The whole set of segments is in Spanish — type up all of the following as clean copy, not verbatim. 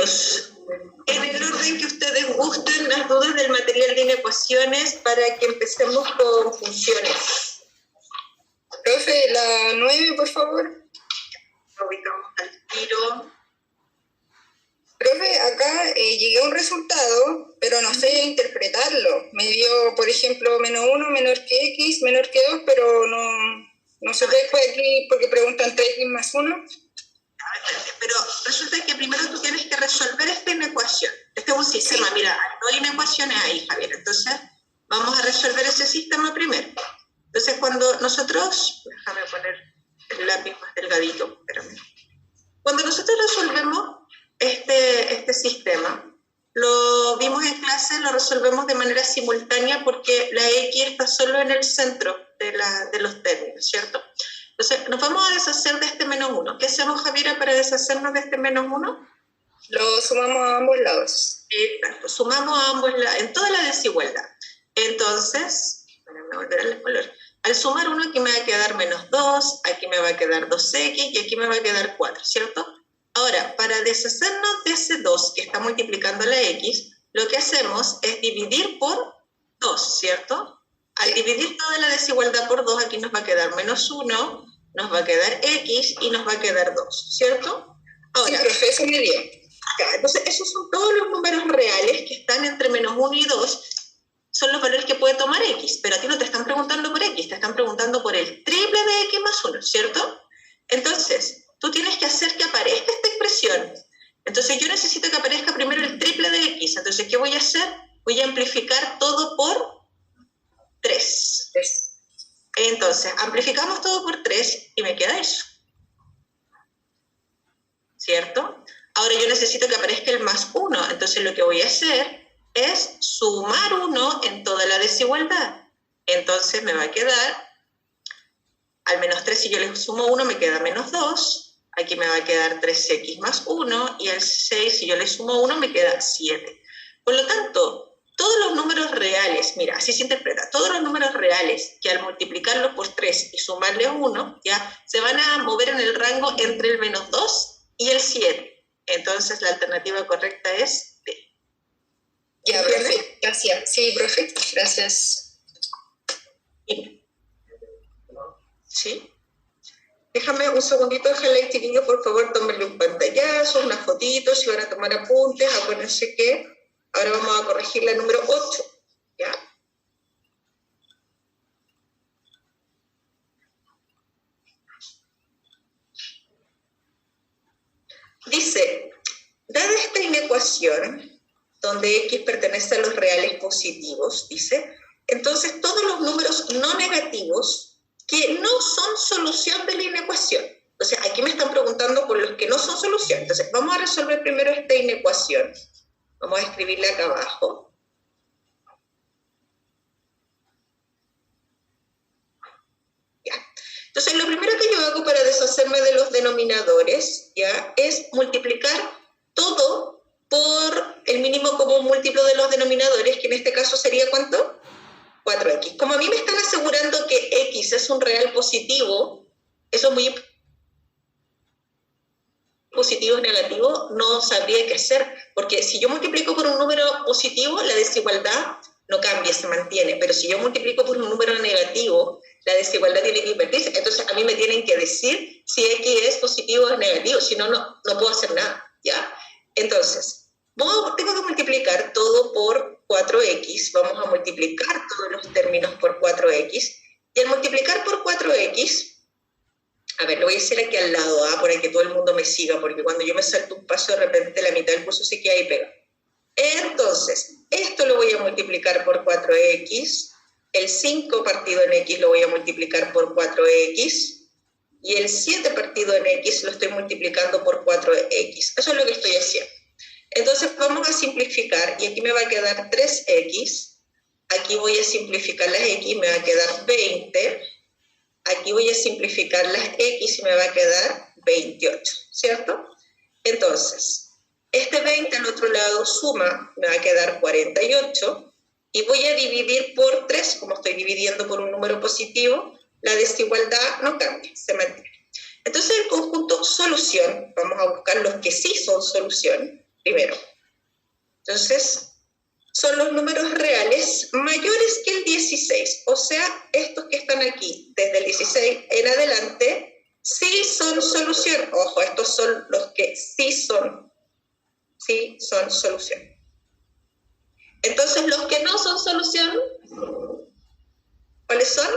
chiquillos, en el orden que ustedes gusten, las dudas del material de inecuaciones para que empecemos con funciones. Profe, la 9, por favor. Lo ubicamos al tiro. Profe, acá llegué a un resultado, pero no sé interpretarlo. Me dio, por ejemplo, -1 menor que x, menor que 2, pero no sé después aquí porque preguntan 3x más 1. Pero resulta que primero tú tienes que resolver esta inecuación. Este es un sistema, sí. Mira, no hay inecuaciones ahí, Javier. Entonces, vamos a resolver ese sistema primero. Entonces, cuando nosotros... Déjame poner el lápiz más delgadito, espérame. Cuando nosotros resolvemos este sistema, lo vimos en clase, lo resolvemos de manera simultánea porque la X está solo en el centro de los términos, ¿cierto? Entonces, nos vamos a deshacer de este -1. ¿Qué hacemos, Javiera, para deshacernos de este -1? Lo sumamos a ambos lados. Exacto, sumamos a ambos lados, en toda la desigualdad. Entonces, déjame volver al color. Al sumar 1, aquí me va a quedar -2, aquí me va a quedar 2x y aquí me va a quedar 4, ¿cierto? Ahora, para deshacernos de ese 2 que está multiplicando la x, lo que hacemos es dividir por 2, ¿cierto? Al dividir toda la desigualdad por 2, aquí nos va a quedar -1, nos va a quedar x y nos va a quedar 2, ¿cierto? Ahora, sí, profe, eso me dio. Entonces, esos son todos los números reales que están entre -1 y 2, son los valores que puede tomar x, pero a ti no te están preguntando por x, te están preguntando por el triple de x más 1, ¿cierto? Entonces, tú tienes que hacer que aparezca esta expresión. Entonces, yo necesito que aparezca primero el triple de x. Entonces, ¿qué voy a hacer? Voy a amplificar todo por 3. Entonces, amplificamos todo por 3 y me queda eso. ¿Cierto? Ahora yo necesito que aparezca el más 1. Entonces, lo que voy a hacer es sumar 1 en toda la desigualdad. Entonces, me va a quedar, al -3, si yo le sumo 1, me queda -2. Aquí me va a quedar 3x más 1, y al 6, si yo le sumo 1, me queda 7. Por lo tanto, todos los números reales, mira, así se interpreta, todos los números reales que al multiplicarlos por 3 y sumarle 1, ya se van a mover en el rango entre el -2 y el 7. Entonces, la alternativa correcta es D. Ya, profe, gracias. Sí, profe, gracias. ¿Sí? Déjame un segundito, ojalá, chiquillos, por favor, tómenle un pantallazo, unas fotitos, si van a tomar apuntes, acuérdense que ahora vamos a corregir la número 8, ¿ya? Dice, dada esta inecuación, donde x pertenece a los reales positivos, dice, entonces todos los números no negativos que no son solución de la inecuación. Entonces, aquí me están preguntando por los que no son solución. Entonces, vamos a resolver primero esta inecuación. Vamos a escribirla acá abajo. Ya. Entonces, lo primero que yo hago para deshacerme de los denominadores, ya, es multiplicar todo por el mínimo común múltiplo de los denominadores, que en este caso sería, ¿cuánto? 4x. Como a mí me están asegurando que x es un real positivo, eso es muy positivo o negativo, no sabría qué hacer, porque si yo multiplico por un número positivo, la desigualdad no cambia, se mantiene, pero si yo multiplico por un número negativo, la desigualdad tiene que invertirse. Entonces a mí me tienen que decir si x es positivo o negativo, si no, no puedo hacer nada, ¿ya? Entonces, tengo que multiplicar todo por 4x, vamos a multiplicar todos los términos por 4x, y al multiplicar por 4x, a ver, lo voy a hacer aquí al lado, para que todo el mundo me siga, porque cuando yo me salto un paso, de repente la mitad del curso se queda ahí pegado. Entonces, esto lo voy a multiplicar por 4x, el 5 partido en x lo voy a multiplicar por 4x, y el 7 partido en x lo estoy multiplicando por 4x. Eso es lo que estoy haciendo. Entonces vamos a simplificar, y aquí me va a quedar 3x, aquí voy a simplificar las x, me va a quedar 20, aquí voy a simplificar las x y me va a quedar 28, ¿cierto? Entonces, este 20 al otro lado suma, me va a quedar 48, y voy a dividir por 3, como estoy dividiendo por un número positivo, la desigualdad no cambia, se mantiene. Entonces el conjunto solución, vamos a buscar los que sí son solución, primero. Entonces, son los números reales mayores que el 16, o sea, estos que están aquí, desde el 16 en adelante, sí son solución. Ojo, estos son los que sí son solución. Entonces, los que no son solución, ¿cuáles son?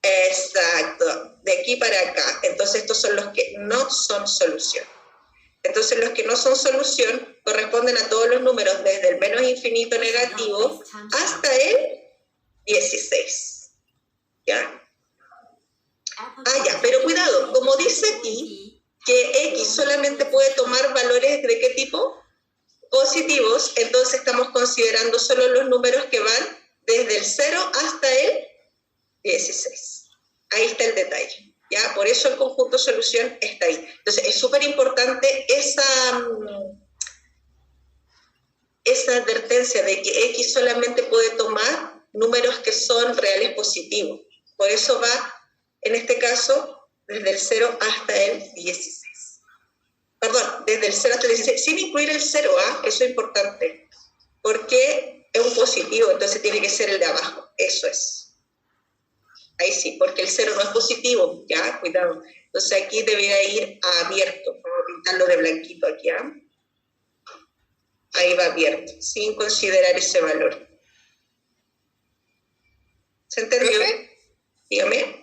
Exacto, de aquí para acá. Entonces, estos son los que no son solución. Entonces, los que no son solución corresponden a todos los números desde el menos infinito negativo hasta el 16. ¿Ya? Ya, pero cuidado, como dice aquí, que X solamente puede tomar valores ¿de qué tipo? Positivos, entonces estamos considerando solo los números que van desde el 0 hasta el 16. Ahí está el detalle. ¿Ya? Por eso el conjunto solución está ahí. Entonces, es súper importante esa advertencia de que X solamente puede tomar números que son reales positivos. Por eso va, en este caso, desde el 0 hasta el 16. Perdón, desde el 0 hasta el 16, sin incluir el 0, eso es importante, porque es un positivo, entonces tiene que ser el de abajo, eso es. Ahí sí, porque el 0 no es positivo, ya, cuidado. Entonces aquí debería ir a abierto. Vamos a pintarlo de blanquito aquí, Ahí va abierto, sin considerar ese valor. ¿Se entendió? Dígame.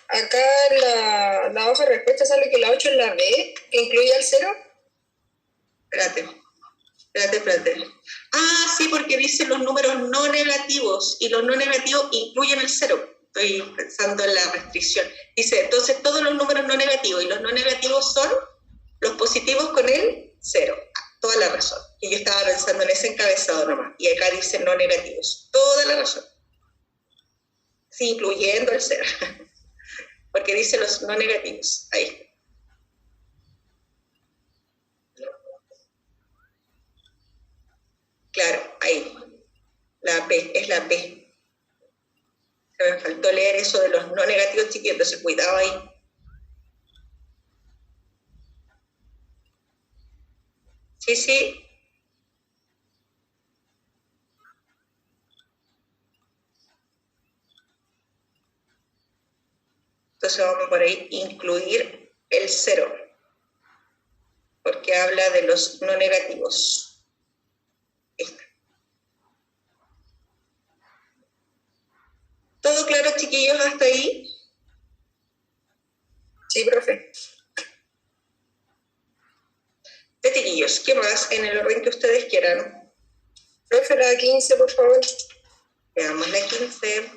Acá la hoja de respuesta sale que la 8 es la B, que incluye el 0. Espérate. Sí, porque dice los números no negativos, y los no negativos incluyen el 0. Estoy pensando en la restricción. Dice, entonces todos los números no negativos, y los no negativos son los positivos con el 0. Toda la razón. Y yo estaba pensando en ese encabezado nomás. Y acá dice no negativos. Toda la razón. Sí, incluyendo el 0. Porque dice los no negativos. Ahí. Claro, ahí. La P, es la P. Me faltó leer eso de los no negativos, chiquillos, entonces cuidado ahí. Sí. Entonces vamos por ahí, incluir el 0, porque habla de los no negativos. Esta. ¿Todo claro, chiquillos, hasta ahí? Sí, profe. Chiquillos, ¿qué más? En el orden que ustedes quieran. Profe, la 15, por favor. Veamos la 15.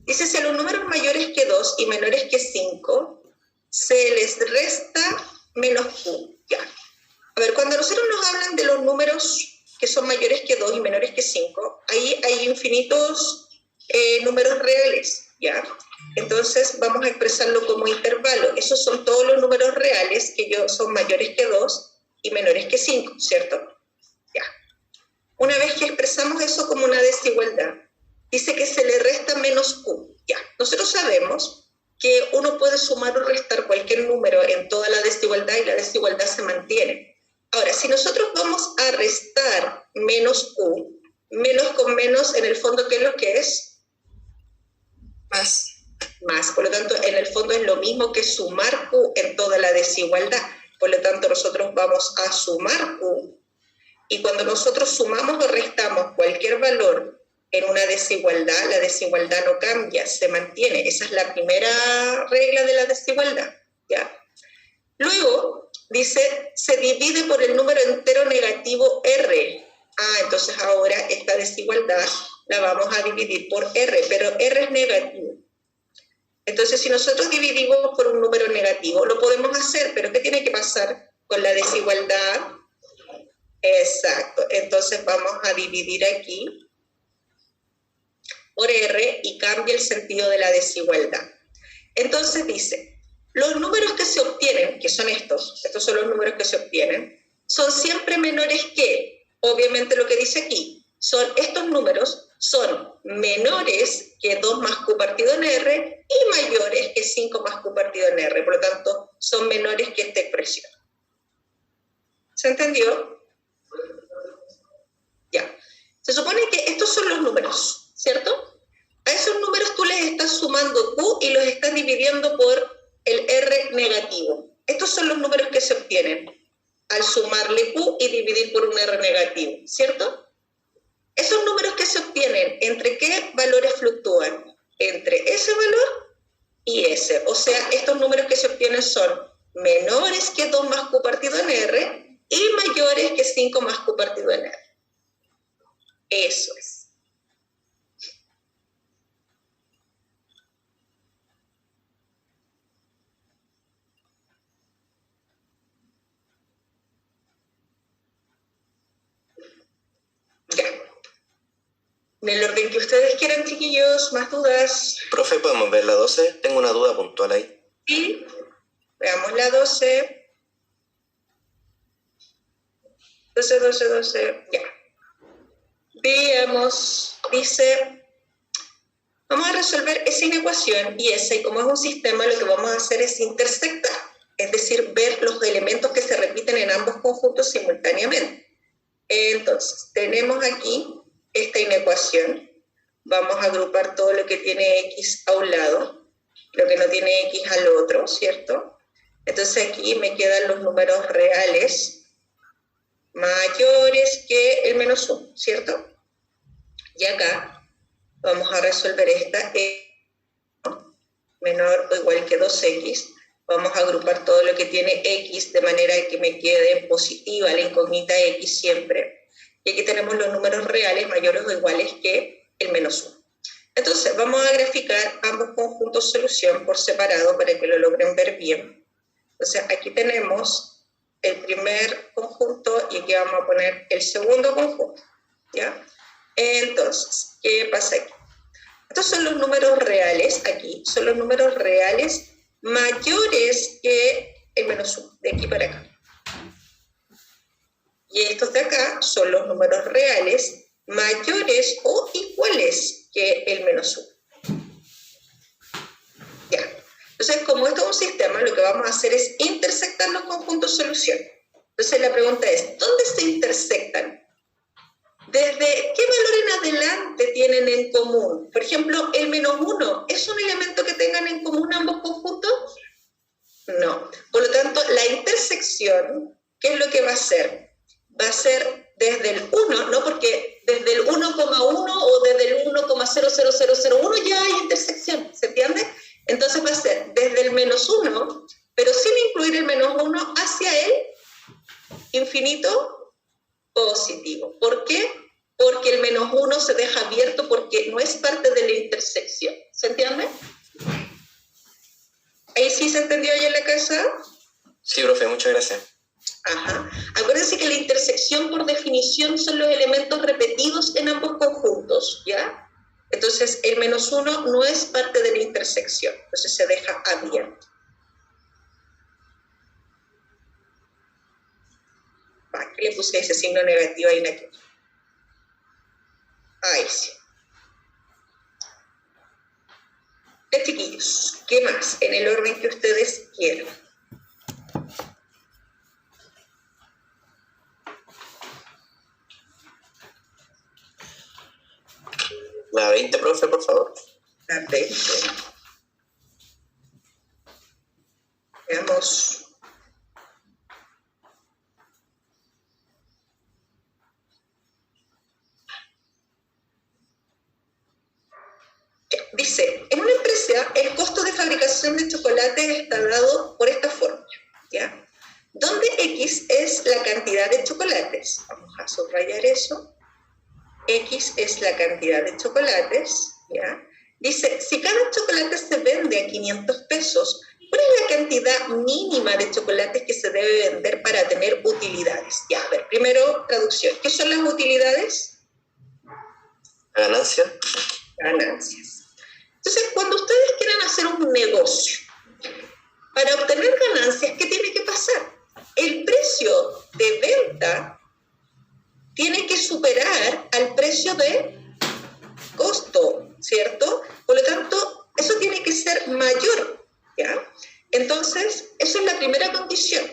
Dice, si a los números mayores que 2 y menores que 5 se les resta menos Q. Ya. A ver, cuando nosotros nos hablan de los números que son mayores que 2 y menores que 5, ahí hay infinitos números reales, ¿ya? Entonces vamos a expresarlo como intervalo. Esos son todos los números reales que son mayores que 2 y menores que 5, ¿cierto? Ya. Una vez que expresamos eso como una desigualdad, dice que se le resta menos Q. Ya. Nosotros sabemos que uno puede sumar o restar cualquier número en toda la desigualdad y la desigualdad se mantiene. Ahora, si nosotros vamos a restar menos Q, menos con menos, en el fondo, ¿qué es lo que es? Más. Por lo tanto, en el fondo es lo mismo que sumar Q en toda la desigualdad. Por lo tanto, nosotros vamos a sumar Q. Y cuando nosotros sumamos o restamos cualquier valor en una desigualdad, la desigualdad no cambia, se mantiene. Esa es la primera regla de la desigualdad, ¿ya? Luego, dice, se divide por el número entero negativo R. Entonces ahora esta desigualdad la vamos a dividir por R, pero R es negativo. Entonces, si nosotros dividimos por un número negativo, lo podemos hacer, pero ¿qué tiene que pasar con la desigualdad? Exacto. Entonces vamos a dividir aquí por R y cambia el sentido de la desigualdad. Entonces dice, los números que se obtienen, que son estos son los números que se obtienen, son siempre menores que, obviamente lo que dice aquí, estos números son menores que 2 más Q partido en R y mayores que 5 más Q partido en R. Por lo tanto, son menores que esta expresión. ¿Se entendió? Ya. Se supone que estos son los números, ¿cierto? A esos números tú les estás sumando Q y los estás dividiendo por el R negativo. Estos son los números que se obtienen al sumarle Q y dividir por un R negativo, ¿cierto? Esos números que se obtienen, ¿entre qué valores fluctúan? Entre ese valor y ese. O sea, estos números que se obtienen son menores que 2 más Q partido en R y mayores que 5 más Q partido en R. Eso es. Ya. En el orden que ustedes quieran, chiquillos, más dudas. Profe, ¿podemos ver la 12? Tengo una duda puntual ahí. Sí, veamos la 12. 12, ya. Veamos, dice, vamos a resolver esa inecuación y esa, y como es un sistema, lo que vamos a hacer es intersectar, es decir, ver los elementos que se repiten en ambos conjuntos simultáneamente. Entonces, tenemos aquí esta inecuación. Vamos a agrupar todo lo que tiene X a un lado, lo que no tiene X al otro, ¿cierto? Entonces aquí me quedan los números reales mayores que el menos 1, ¿cierto? Y acá vamos a resolver esta menor o igual que 2X. Vamos a agrupar todo lo que tiene X de manera que me quede positiva la incógnita X siempre. Y aquí tenemos los números reales mayores o iguales que el menos 1. Entonces, vamos a graficar ambos conjuntos solución por separado para que lo logren ver bien. Entonces, aquí tenemos el primer conjunto y aquí vamos a poner el segundo conjunto, ¿ya? Entonces, ¿qué pasa aquí? Estos son los números reales, aquí, son los números reales mayores que el menos 1, de aquí para acá. Y estos de acá son los números reales mayores o iguales que el menos 1. Ya. Entonces, como esto es un sistema, lo que vamos a hacer es intersectar los conjuntos solución. Entonces, la pregunta es, ¿dónde se intersectan? ¿Desde qué valor en adelante tienen en común? Por ejemplo, el menos 1, ¿es un elemento que tengan en común ambos conjuntos? No. Por lo tanto, la intersección, ¿qué es lo que va a hacer? Va a ser desde el 1, ¿no? Porque desde el 1,1 o desde el 1,00001 ya hay intersección, ¿se entiende? Entonces va a ser desde el menos 1, pero sin incluir el menos 1, hacia el infinito positivo. ¿Por qué? Porque el menos 1 se deja abierto porque no es parte de la intersección. ¿Se entiende? ¿Ahí sí se entendió ya en la casa? Sí, profe, muchas gracias. Ajá. Acuérdense que la intersección por definición son los elementos repetidos en ambos conjuntos, ¿ya? Entonces el menos 1 no es parte de la intersección, entonces se deja abierto. ¿Qué le puse ese signo negativo ahí en aquí? Ahí sí. Chiquillos, ¿qué más? En el orden que ustedes quieran. La 20, profe, por favor. La 20. Veamos. Dice, en una empresa el costo de fabricación de chocolate está dado por esta fórmula, ¿ya? Donde X es la cantidad de chocolates. Vamos a subrayar eso. X es la cantidad de chocolates, ¿ya? Dice, si cada chocolate se vende a 500 pesos, ¿cuál es la cantidad mínima de chocolates que se debe vender para tener utilidades? Ya, a ver, primero traducción. ¿Qué son las utilidades? ¿La ganancia? Ganancias. Entonces, cuando ustedes quieren hacer un negocio, para obtener ganancias, ¿qué tiene que pasar? El precio de venta tiene que superar al precio de costo. ¿cierto? Por lo tanto, eso tiene que ser mayor, ¿ya? Entonces, esa es la primera condición.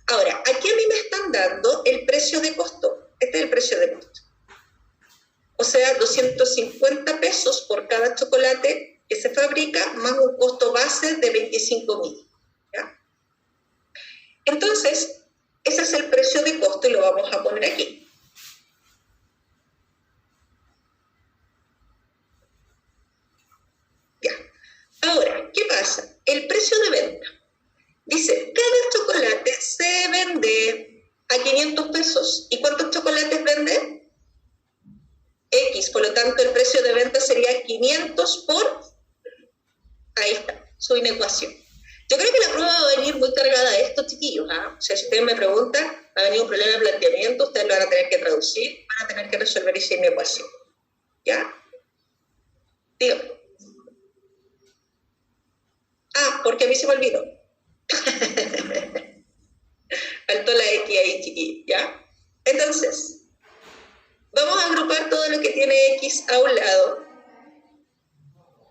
Ahora, aquí a mí me están dando el precio de costo. Este es el precio de costo. O sea, 250 pesos por cada chocolate que se fabrica, más un costo base de 25.000. ¿Ya? Entonces, ese es el precio de costo y lo vamos a poner aquí. Ya. Ahora, ¿qué pasa? El precio de venta. Dice, cada chocolate se vende a 500 pesos. ¿Y cuántos chocolates vende? X. Por lo tanto, el precio de venta sería 500 por... Ahí está, su inecuación. Yo creo que la prueba va a venir muy cargada de esto, chiquillos. O sea, si ustedes me preguntan, va a venir un problema de planteamiento, ustedes lo van a tener que traducir, van a tener que resolver esa inecuación. ¿Ya? Dígame. Porque a mí se me olvidó. Faltó la X ahí, chiquillos, ¿ya? Entonces, vamos a agrupar todo lo que tiene X a un lado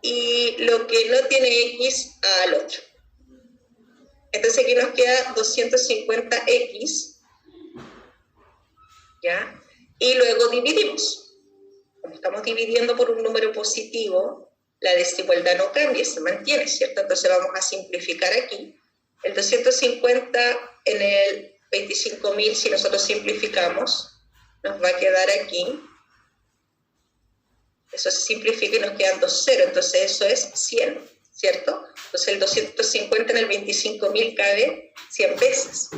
y lo que no tiene X al otro. Entonces aquí nos queda 250X, ¿ya? Y luego dividimos. Como estamos dividiendo por un número positivo, la desigualdad no cambia, se mantiene, ¿cierto? Entonces vamos a simplificar aquí. El 250 en el 25.000, si nosotros simplificamos, nos va a quedar aquí. Eso se simplifica y nos quedan 2 ceros, entonces eso es 100, ¿cierto? Entonces el 250 en el 25.000 cabe 100 veces.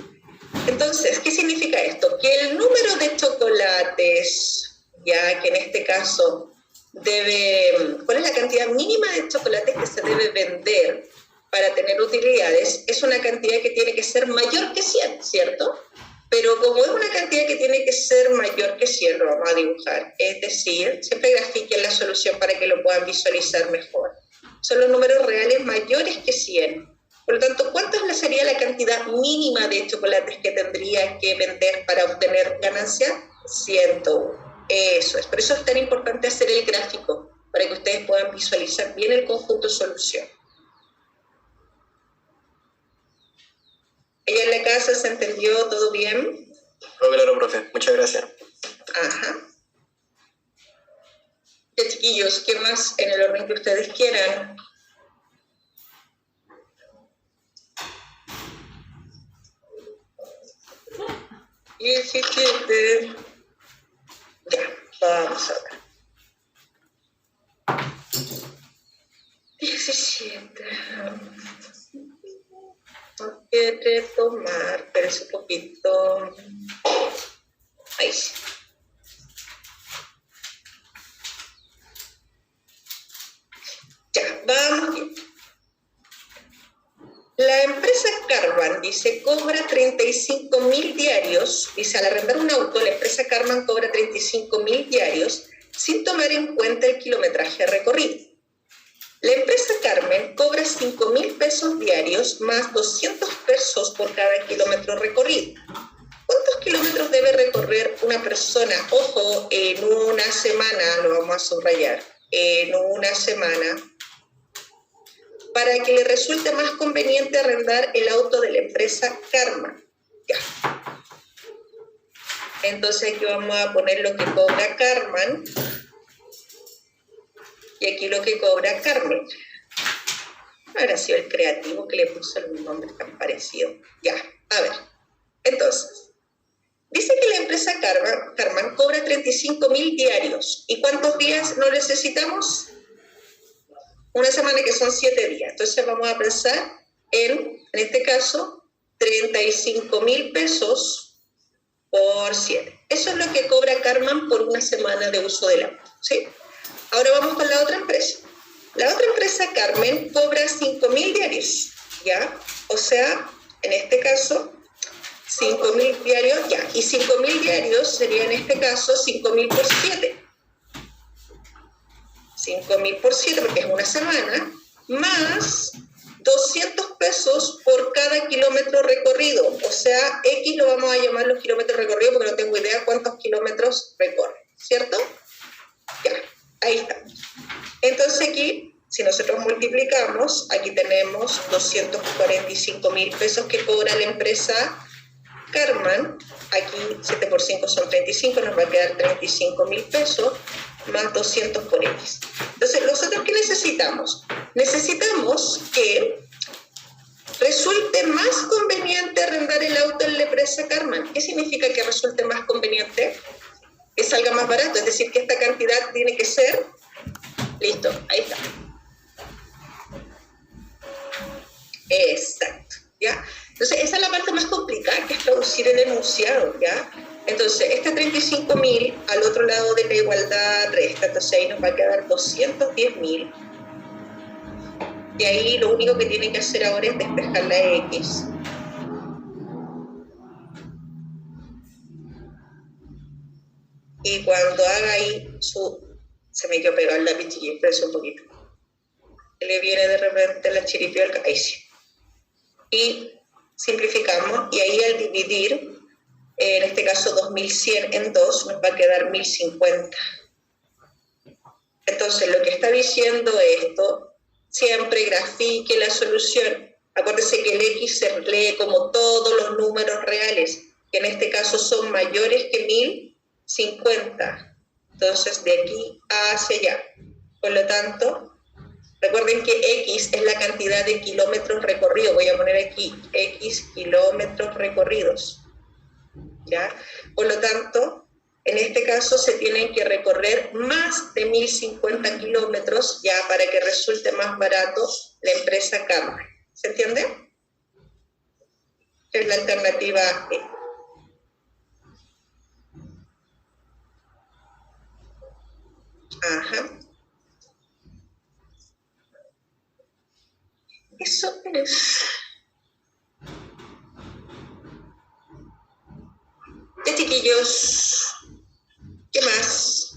Entonces, ¿qué significa esto? Que el número de chocolates, ya que en este caso ¿cuál es la cantidad mínima de chocolates que se debe vender para tener utilidades? Es una cantidad que tiene que ser mayor que 100, ¿cierto? Pero como es una cantidad que tiene que ser mayor que 100, lo vamos a dibujar. Es decir, siempre grafiquen la solución para que lo puedan visualizar mejor. Son los números reales mayores que 100. Por lo tanto, ¿cuánto sería la cantidad mínima de chocolates que tendría que vender para obtener ganancia? 101. Eso es. Por eso es tan importante hacer el gráfico, para que ustedes puedan visualizar bien el conjunto solución. ¿Ella en la casa se entendió todo bien? Todo claro, profe. Muchas gracias. Ajá. Ya, chiquillos, ¿qué más en el orden que ustedes quieran? Y el 17. Ya, vamos a ver. 17. No quiere tomar, pero es un poquito. Ahí sí. Ya, vamos bien. La empresa Carman, dice, cobra 35.000 diarios. Dice, al arrendar un auto, la empresa Carman cobra 35.000 diarios sin tomar en cuenta el kilometraje recorrido. La empresa Carmen cobra 5.000 pesos diarios más 200 pesos por cada kilómetro recorrido. ¿Cuántos kilómetros debe recorrer una persona? Ojo, en una semana, lo vamos a subrayar, en una semana, para que le resulte más conveniente arrendar el auto de la empresa Carman. Ya. Entonces aquí vamos a poner lo que cobra Carman. Y aquí lo que cobra Carmen. Habrá sido el creativo que le puso el nombre tan parecido. Ya, a ver. Entonces, dice que la empresa Carman cobra 35.000 diarios. ¿Y cuántos días no necesitamos? Una semana, que son 7 días. Entonces vamos a pensar en este caso, 35.000 pesos por 7. Eso es lo que cobra Carman por una semana de uso del auto, ¿sí? Ahora vamos con la otra empresa. La otra empresa, Carmen, cobra 5.000 diarios, ¿ya? O sea, en este caso, 5.000 diarios, ya. Y 5.000 diarios sería en este caso 5.000 por 7. 5.000 por 7, porque es una semana, más 200 pesos por cada kilómetro recorrido. O sea, X lo vamos a llamar los kilómetros recorridos porque no tengo idea cuántos kilómetros recorre, ¿cierto? Ya. Ahí está. Entonces aquí, si nosotros multiplicamos, aquí tenemos 245.000 pesos que cobra la empresa Karman. Aquí 7 por 5 son 35, nos va a quedar 35.000 pesos más 200 por X. Entonces, ¿nosotros qué necesitamos? Necesitamos que resulte más conveniente arrendar el auto en la empresa Karman. ¿Qué significa que resulte más conveniente? Que salga más barato, es decir, que esta cantidad tiene que ser... Listo, ahí está. Exacto, ¿ya? Entonces, esa es la parte más complicada, que es traducir el enunciado, ¿ya? Entonces, este 35.000 al otro lado de la igualdad resta, entonces ahí nos va a quedar 210.000. Y ahí lo único que tienen que hacer ahora es despejar la X. Y cuando haga ahí su... Se me quedó pegado el lápiz, chiquillo, espérense un poquito. Le viene de repente la chiripiolca, ahí sí. Y simplificamos, y ahí al dividir, en este caso 2100 en 2, nos va a quedar 1050. Entonces, lo que está diciendo esto, siempre grafique la solución. Acuérdense que el X se lee como todos los números reales, que en este caso son mayores que 1050. Entonces, de aquí hacia allá. Por lo tanto, recuerden que X es la cantidad de kilómetros recorridos. Voy a poner aquí X kilómetros recorridos. ¿Ya? Por lo tanto, en este caso se tienen que recorrer más de 1050 kilómetros ya para que resulte más barato la empresa Karman. ¿Se entiende? Es la alternativa E. Ajá. Eso es. ¿Qué, chiquillos? ¿Qué más?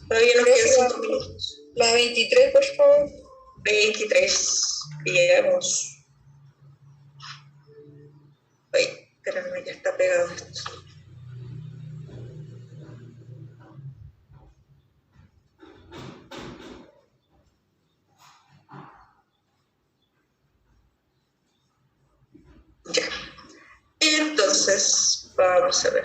Todavía nos quedan 5 minutos. La 23, por favor. 23. Llegamos. Ay, espérame, ya está pegado esto. Ya. Entonces, vamos a ver.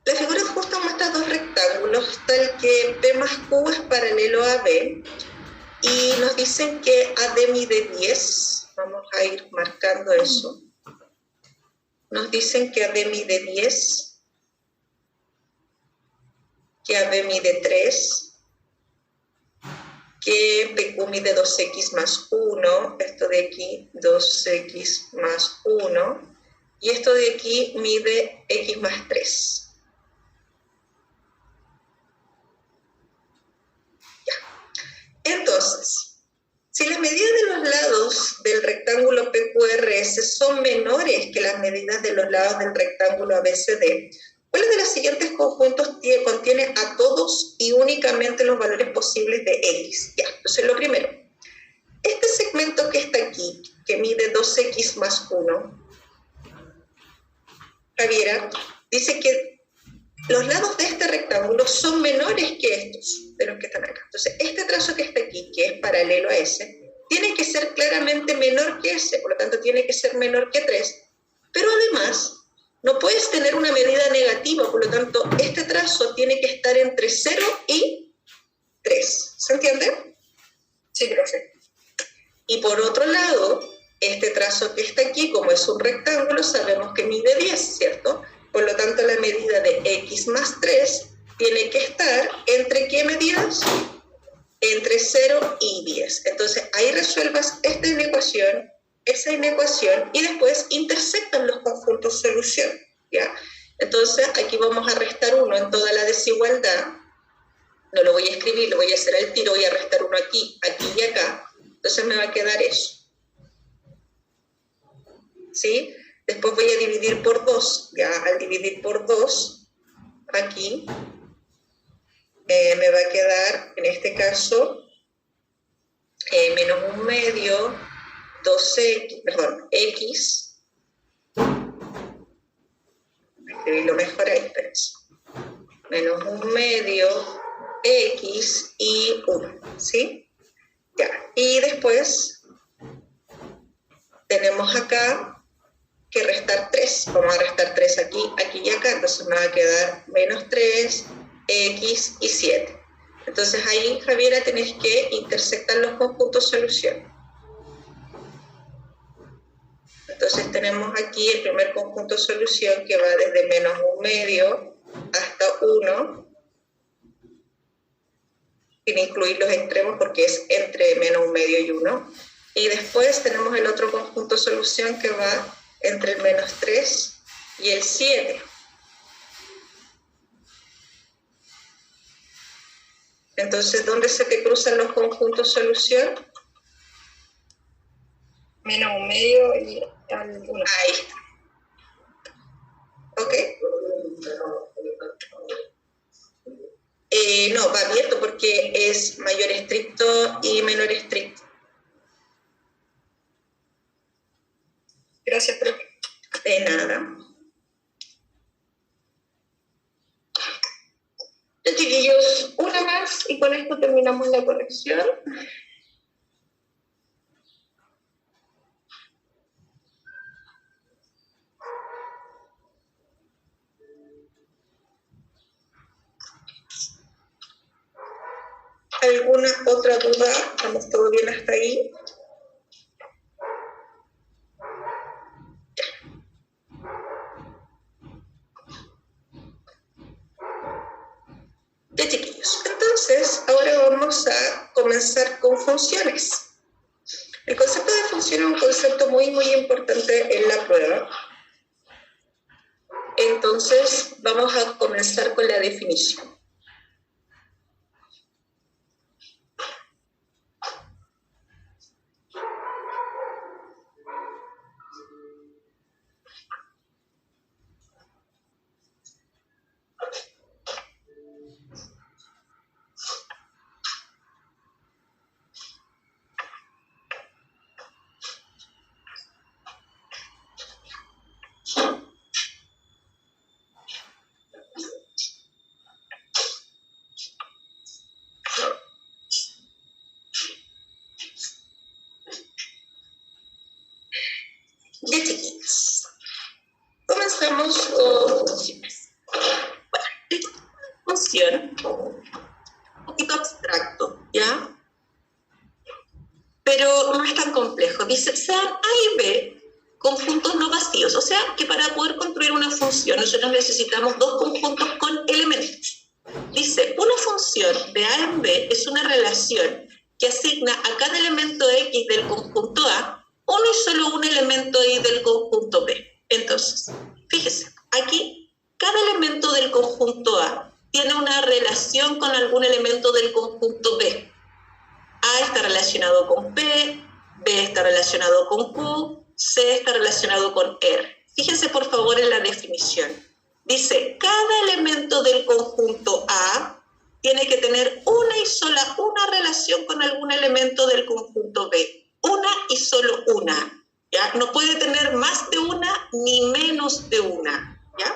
La figura justa muestra dos rectángulos, tal que B más Q es paralelo a B, y nos dicen que AD mide 10. Vamos a ir marcando eso. Nos dicen que AD mide 10, que AB mide 3, que PQ mide 2x más 1, esto de aquí 2x más 1, y esto de aquí mide x más 3. Ya. Entonces, si las medidas de los lados del rectángulo PQRS son menores que las medidas de los lados del rectángulo ABCD, ¿cuál de los siguientes conjuntos contiene a todos y únicamente los valores posibles de X? Ya, entonces lo primero, este segmento que está aquí, que mide 2x más 1, Javiera, dice que los lados de este rectángulo son menores que estos, de los que están acá. Entonces, este trazo que está aquí, que es paralelo a ese, tiene que ser claramente menor que ese, por lo tanto tiene que ser menor que 3, pero además no puedes tener una medida negativa, por lo tanto este trazo tiene que estar entre 0 y 3. ¿Se entiende? Sí, profe. Y por otro lado, este trazo que está aquí, como es un rectángulo, sabemos que mide 10, ¿cierto? Por lo tanto, la medida de x más 3 tiene que estar ¿entre qué medidas? Entre 0 y 10. Entonces, ahí resuelvas esta inecuación, esa inecuación, y después intersectan los conjuntos solución, ¿ya? Entonces, aquí vamos a restar 1 en toda la desigualdad. No lo voy a escribir, lo voy a hacer al tiro, voy a restar 1 aquí, aquí y acá. Entonces, me va a quedar eso. ¿Sí? Después voy a dividir por 2, ya al dividir por 2, aquí, me va a quedar, en este caso, menos 1 medio, 2x, perdón, x, voy a escribirlo mejor ahí, espérense, menos 1 medio, X y 1, ¿sí? Ya, y después tenemos acá que restar 3. Vamos a restar 3 aquí, aquí y acá, entonces me va a quedar menos 3, X y 7. Entonces ahí, Javiera, tenés que intersectar los conjuntos solución. Entonces tenemos aquí el primer conjunto solución que va desde menos 1/2 hasta 1, sin incluir los extremos porque es entre menos 1/2 y 1. Y después tenemos el otro conjunto solución que va entre el menos 3 y el 7. Entonces, ¿dónde se te cruzan los conjuntos solución? Menos 1/2 y al 1. Ahí está. ¿Ok? No, va abierto porque es mayor estricto y menor estricto. Gracias, profe. De nada. Ya, chiquillos, una más y con esto terminamos la corrección. ¿Alguna otra duda? ¿Estamos todo bien hasta ahí? Ya, chiquillos. Entonces, ahora vamos a comenzar con funciones. El concepto de función es un concepto muy, muy importante en la prueba. Entonces, vamos a comenzar con la definición. Ya, chiquillos. Comenzamos con funciones. Bueno, esta es una función un poquito abstracto, ¿ya? Pero no es tan complejo. Dice, sean A y B conjuntos no vacíos. O sea, que para poder construir una función nosotros necesitamos dos conjuntos con elementos. Dice, una función de A en B es una relación que asigna a cada elemento X del conjunto A uno y solo un elemento Y del conjunto B. Entonces, fíjese, aquí cada elemento del conjunto A tiene una relación con algún elemento del conjunto B. A está relacionado con P, B está relacionado con Q, C está relacionado con R. Fíjense por favor en la definición. Dice, cada elemento del conjunto A tiene que tener una y sola una relación con algún elemento del conjunto B. Una y solo una, ¿ya? No puede tener más de una ni menos de una, ¿ya?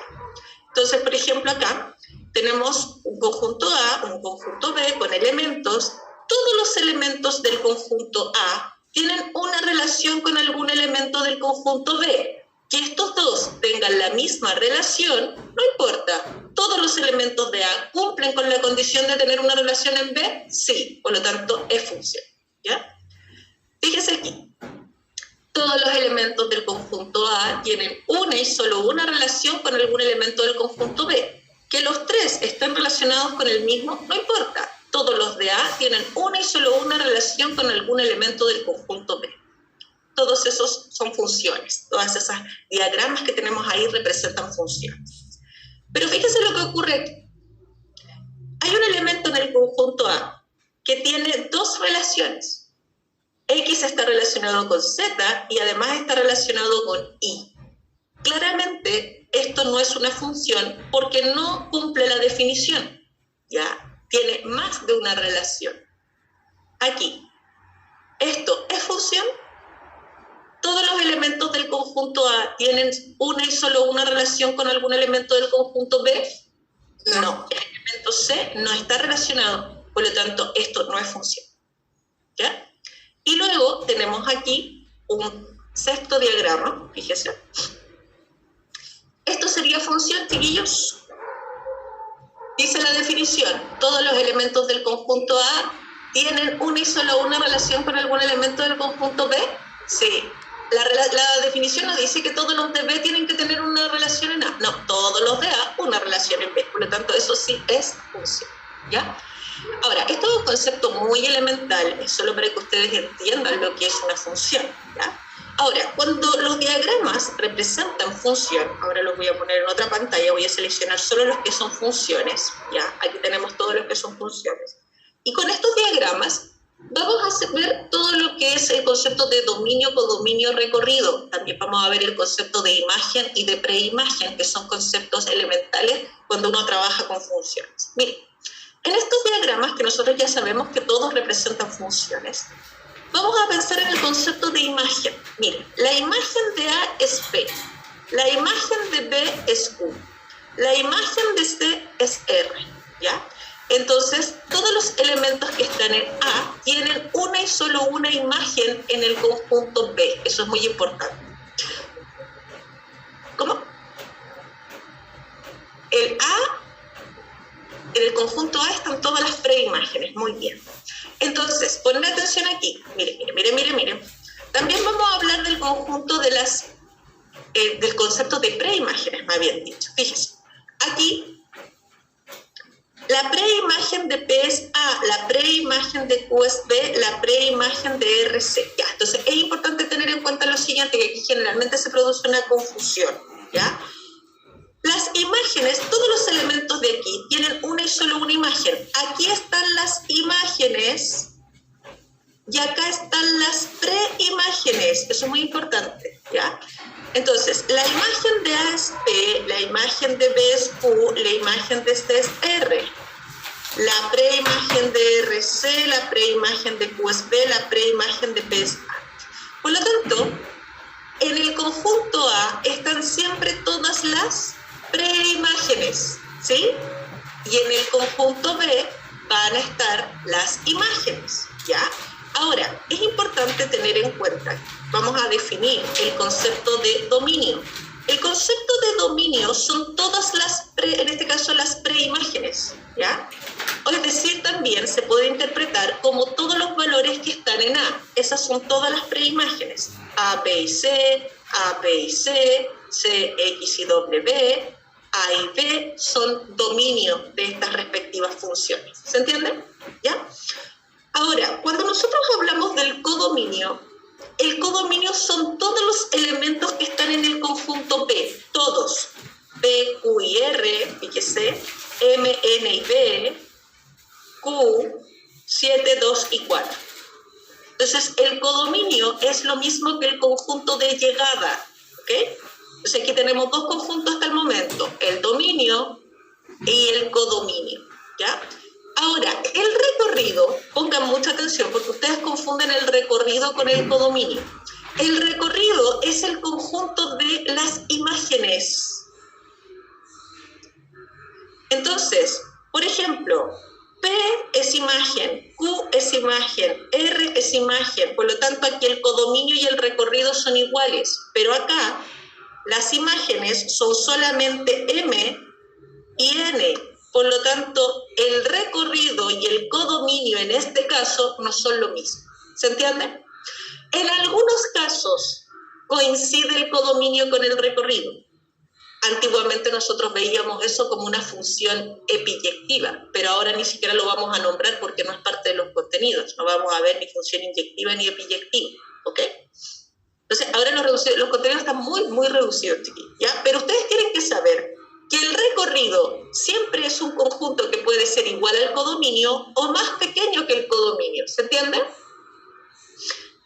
Entonces, por ejemplo, acá tenemos un conjunto A, un conjunto B con elementos. Todos los elementos del conjunto A tienen una relación con algún elemento del conjunto B. Que estos dos tengan la misma relación, no importa. ¿Todos los elementos de A cumplen con la condición de tener una relación en B? Sí, por lo tanto es función, ¿ya? Fíjese aquí, todos los elementos del conjunto A tienen una y solo una relación con algún elemento del conjunto B. Que los tres estén relacionados con el mismo, no importa. Todos los de A tienen una y solo una relación con algún elemento del conjunto B. Todos esos son funciones. Todas esas diagramas que tenemos ahí representan funciones. Pero fíjese lo que ocurre aquí. Hay un elemento en el conjunto A que tiene dos relaciones. X está relacionado con Z y además está relacionado con Y. Claramente, esto no es una función porque no cumple la definición. ¿Ya? Tiene más de una relación. Aquí, ¿esto es función? ¿Todos los elementos del conjunto A tienen una y solo una relación con algún elemento del conjunto B? No. El elemento concepto C no está relacionado, por lo tanto, esto no es función. ¿Ya? Y luego tenemos aquí un sexto diagrama, fíjese. Esto sería función, chiquillos. Dice la definición, todos los elementos del conjunto A tienen una y solo una relación con algún elemento del conjunto B. Sí. La definición nos dice que todos los de B tienen que tener una relación en A. No, todos los de A una relación en B. Por lo tanto, eso sí es función. ¿Ya? Ahora, esto es un concepto muy elemental, es solo para que ustedes entiendan lo que es una función. ¿Ya? Ahora, cuando los diagramas representan función, ahora los voy a poner en otra pantalla, voy a seleccionar solo los que son funciones. ¿Ya? Aquí tenemos todos los que son funciones. Y con estos diagramas vamos a ver todo lo que es el concepto de dominio, codominio, recorrido. También vamos a ver el concepto de imagen y de preimagen, que son conceptos elementales cuando uno trabaja con funciones. Miren, en estos diagramas, que nosotros ya sabemos que todos representan funciones, vamos a pensar en el concepto de imagen. Miren, la imagen de A es P, la imagen de B es Q, la imagen de C es R, ¿ya? Entonces, todos los elementos que están en A tienen una y solo una imagen en el conjunto B. Eso es muy importante. ¿Cómo? En el conjunto A están todas las preimágenes. Muy bien. Entonces, ponen atención aquí. Miren. También vamos a hablar del conjunto de del concepto de preimágenes, más bien dicho. Fíjense. Aquí, la preimagen de P es A, la preimagen de Q es B, la preimagen de R es C. ¿Ya? Entonces, es importante tener en cuenta lo siguiente, que aquí generalmente se produce una confusión. ¿Ya? Las imágenes, todos los elementos de aquí tienen una y solo una imagen. Aquí están las imágenes y acá están las preimágenes. Eso es muy importante. ¿Ya? Entonces, la imagen de A es P, la imagen de B es Q, la imagen de C es R. La preimagen de R es C, la preimagen de Q es B, la preimagen de P es A. Por lo tanto, en el conjunto A están siempre todas las preimágenes, ¿sí? Y en el conjunto B van a estar las imágenes, ¿ya? Ahora, es importante tener en cuenta, vamos a definir el concepto de dominio. El concepto de dominio son todas en este caso las preimágenes, ¿ya? Es decir, también se puede interpretar como todos los valores que están en A. Esas son todas las preimágenes. A, B y C, A, B y C, C, X y W, A y B son dominio de estas respectivas funciones. ¿Se entiende? ¿Ya? Ahora, cuando nosotros hablamos del codominio, el codominio son todos los elementos que están en el conjunto P, todos. P, Q y R, fíjese, M, N y B, Q, 7, 2 y 4. Entonces, el codominio es lo mismo que el conjunto de llegada, ¿ok? Entonces, aquí tenemos dos conjuntos hasta el momento, el dominio y el codominio, ¿ya? Ahora, el recorrido, pongan mucha atención porque ustedes confunden el recorrido con el codominio. El recorrido es el conjunto de las imágenes. Entonces, por ejemplo, P es imagen, Q es imagen, R es imagen, por lo tanto aquí el codominio y el recorrido son iguales, pero acá las imágenes son solamente M y N. Por lo tanto, el recorrido y el codominio en este caso no son lo mismo. ¿Se entiende? En algunos casos coincide el codominio con el recorrido. Antiguamente nosotros veíamos eso como una función epiyectiva, pero ahora ni siquiera lo vamos a nombrar porque no es parte de los contenidos. No vamos a ver ni función inyectiva ni epiyectiva. ¿Ok? Entonces, ahora los contenidos están muy, muy reducidos, chiquillos, ¿ya? Pero ustedes tienen que saber que el recorrido siempre es un conjunto que puede ser igual al codominio o más pequeño que el codominio. ¿Se entiende?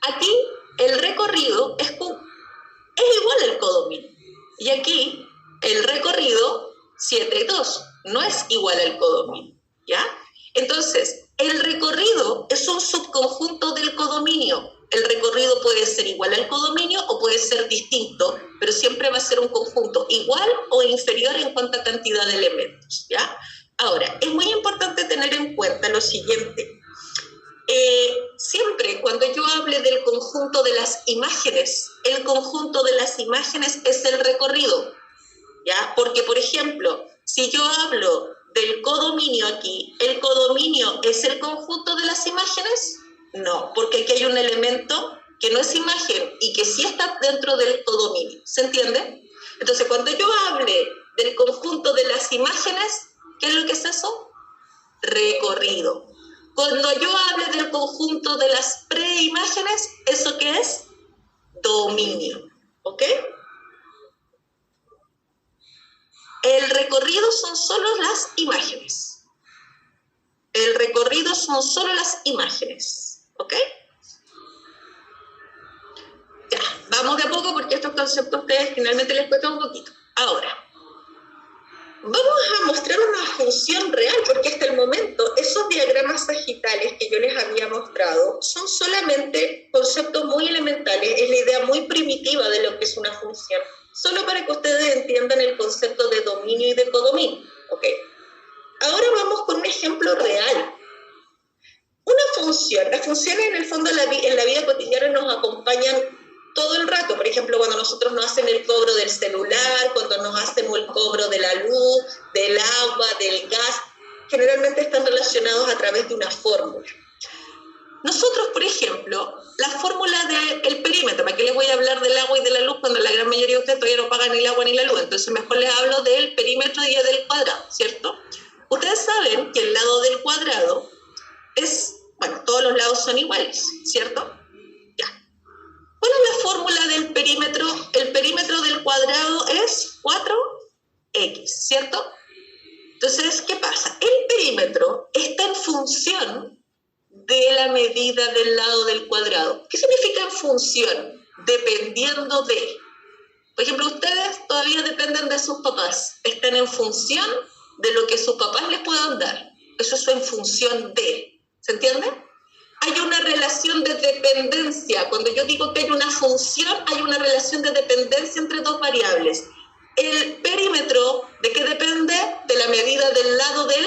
Aquí el recorrido es igual al codominio. Y aquí el recorrido 7 y 2 no es igual al codominio. ¿Ya? Entonces, el recorrido es un subconjunto del codominio. El recorrido puede ser igual al codominio o puede ser distinto, pero siempre va a ser un conjunto igual o inferior en cuanto a cantidad de elementos, ¿ya? Ahora, es muy importante tener en cuenta lo siguiente. Siempre cuando yo hable del conjunto de las imágenes, el conjunto de las imágenes es el recorrido, ¿ya? Porque, por ejemplo, si yo hablo del codominio aquí, ¿el codominio es el conjunto de las imágenes? No, porque aquí hay un elemento que no es imagen y que sí está dentro del codominio. ¿Se entiende? Entonces, cuando yo hable del conjunto de las imágenes, ¿qué es lo que es eso? Recorrido. Cuando yo hable del conjunto de las preimágenes, ¿eso qué es? Dominio. ¿Ok? El recorrido son solo las imágenes. El recorrido son solo las imágenes. ¿Ok? Ya, vamos de a poco porque estos conceptos a ustedes finalmente les cuesta un poquito. Ahora, vamos a mostrar una función real, porque hasta el momento esos diagramas sagitales que yo les había mostrado son solamente conceptos muy elementales, es la idea muy primitiva de lo que es una función, solo para que ustedes entiendan el concepto de dominio y de codominio. ¿Okay? Ahora vamos con un ejemplo real. Una función, las funciones en el fondo en la vida cotidiana nos acompañan todo el rato. Por ejemplo, cuando nosotros nos hacen el cobro del celular, cuando nos hacen el cobro de la luz, del agua, del gas, generalmente están relacionados a través de una fórmula. Nosotros, por ejemplo, la fórmula del perímetro, ¿para qué les voy a hablar del agua y de la luz cuando la gran mayoría de ustedes todavía no pagan ni el agua ni la luz? Entonces mejor les hablo del perímetro y del cuadrado, ¿cierto? Ustedes saben que el lado del cuadrado es, bueno, todos los lados son iguales, ¿cierto? ¿Cuál es la fórmula del perímetro? El perímetro del cuadrado es 4x, ¿cierto? Entonces, ¿qué pasa? El perímetro está en función de la medida del lado del cuadrado. ¿Qué significa en función? Dependiendo de. Por ejemplo, ustedes todavía dependen de sus papás. Están en función de lo que sus papás les puedan dar. Eso es en función de. ¿Se entiende? Hay una relación de dependencia. Cuando yo digo que hay una función, hay una relación de dependencia entre dos variables. El perímetro, ¿de qué depende? De la medida del lado del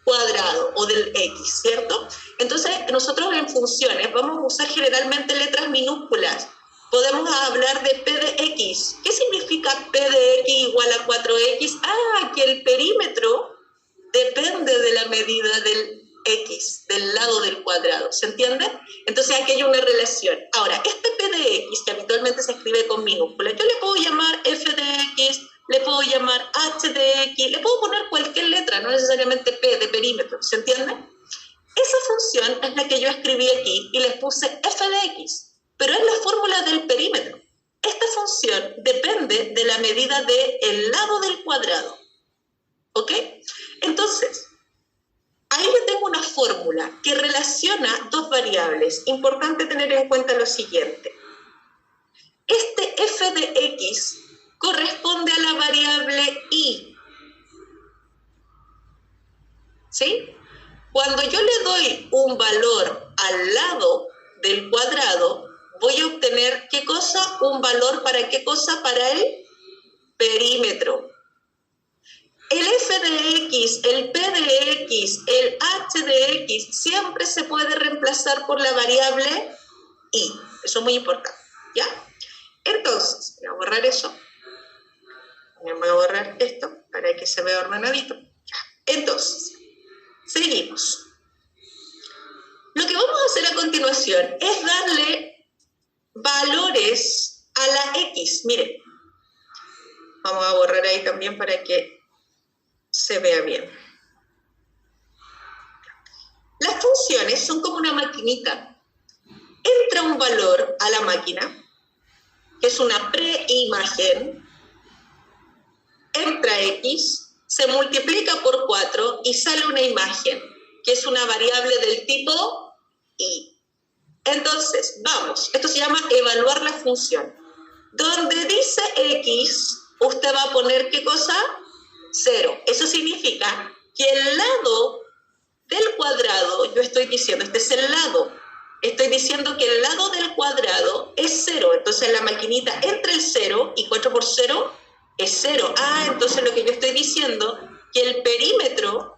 cuadrado o del x, ¿cierto? Entonces, nosotros en funciones vamos a usar generalmente letras minúsculas. Podemos hablar de p de x. ¿Qué significa p de x igual a 4x? Ah, que el perímetro depende de la medida del x, del lado del cuadrado, ¿se entiende? Entonces aquí hay una relación. Ahora, este p de x, que habitualmente se escribe con minúsculas, yo le puedo llamar f de x, le puedo llamar h de x, le puedo poner cualquier letra, no necesariamente p de perímetro, ¿se entiende? Esa función es la que yo escribí aquí y les puse f de x, pero es la fórmula del perímetro. Esta función depende de la medida del lado del cuadrado, ¿ok? Entonces, ahí yo tengo una fórmula que relaciona dos variables. Importante tener en cuenta lo siguiente. Este f de x corresponde a la variable y. ¿Sí? Cuando yo le doy un valor al lado del cuadrado, voy a obtener, ¿qué cosa? Un valor ¿para qué cosa? Para el perímetro. El f de x, el p de x, el h de x, siempre se puede reemplazar por la variable y. Eso es muy importante, ¿ya? Entonces, voy a borrar eso. Voy a borrar esto para que se vea ordenadito. Ya. Entonces, seguimos. Lo que vamos a hacer a continuación es darle valores a la x. Miren, vamos a borrar ahí también para que se vea bien. Las funciones son como una maquinita. Entra un valor a la máquina, que es una preimagen, entra x, se multiplica por 4 y sale una imagen, que es una variable del tipo y. Entonces, vamos, esto se llama evaluar la función. Donde dice x, usted va a poner ¿qué cosa? 0. Eso significa que el lado del cuadrado, yo estoy diciendo, este es el lado, estoy diciendo que el lado del cuadrado es 0. Entonces la maquinita entre el 0 y 4 por 0 es 0. Ah, entonces lo que yo estoy diciendo, que el perímetro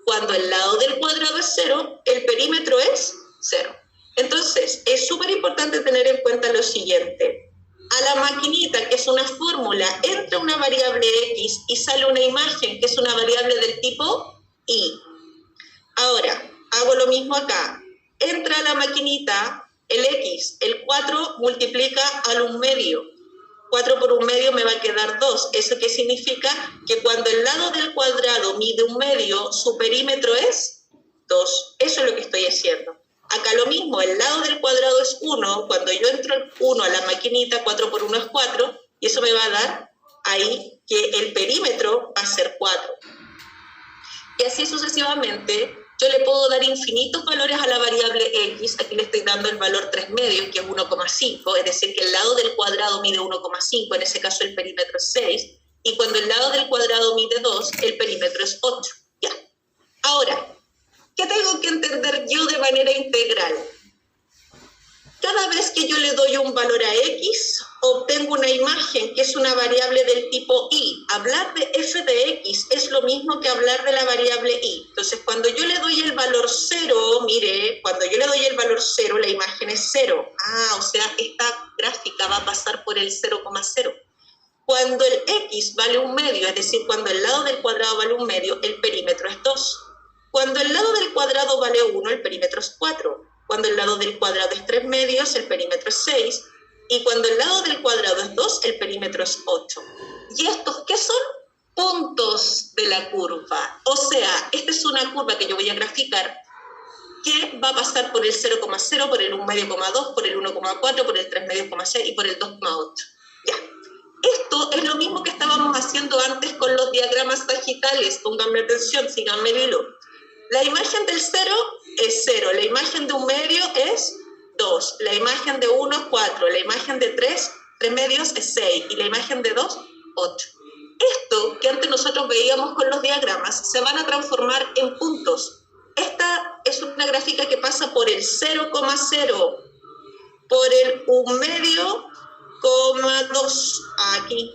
Cuando el lado del cuadrado es 0, el perímetro es 0. Entonces, es súper importante tener en cuenta lo siguiente. A la maquinita, que es una fórmula, entra una variable X y sale una imagen, que es una variable del tipo Y. Ahora, hago lo mismo acá. Entra a la maquinita el X, el 4 multiplica al 1/2. 4 por 1/2 me va a quedar 2. ¿Eso qué significa? Que cuando el lado del cuadrado mide 1/2, su perímetro es 2. Eso es lo que estoy haciendo. Acá lo mismo, el lado del cuadrado es 1. Cuando yo entro el 1 a la maquinita, 4 por 1 es 4. Y eso me va a dar ahí que el perímetro va a ser 4. Y así sucesivamente, yo le puedo dar infinitos valores a la variable X. Aquí le estoy dando el valor 3/2, que es 1,5, es decir, que el lado del cuadrado mide 1,5, en ese caso el perímetro es 6, y cuando el lado del cuadrado mide 2, el perímetro es 8. Ya. Ahora, ¿qué tengo que entender yo de manera integral? Cada vez que yo le doy un valor a X, obtengo una imagen que es una variable del tipo Y. Hablar de f de X es lo mismo que hablar de la variable Y. Entonces, cuando yo le doy el valor 0, mire, cuando yo le doy el valor 0, la imagen es 0. O sea, esta gráfica va a pasar por el 0,0. Cuando el X vale 1/2, es decir, cuando el lado del cuadrado vale 1/2, el perímetro es 2. Cuando el lado del cuadrado vale 1, el perímetro es 4. Cuando el lado del cuadrado es 3/2, el perímetro es 6. Y cuando el lado del cuadrado es 2, el perímetro es 8. ¿Y estos qué son? Puntos de la curva. O sea, esta es una curva que yo voy a graficar que va a pasar por el 0,0, por el 1/2,2, por el 1,4, por el 3/2,6 y por el 2,8. Ya. Esto es lo mismo que estábamos haciendo antes con los diagramas sagitales. Pónganme atención, síganme el hilo. La imagen del 0 es 0, la imagen de 1/2 es 2, la imagen de 1 es 4, la imagen de 3/2 es 6 y la imagen de 2, 8. Esto que antes nosotros veíamos con los diagramas se van a transformar en puntos. Esta es una gráfica que pasa por el 0,0, por el 1/2,2 aquí,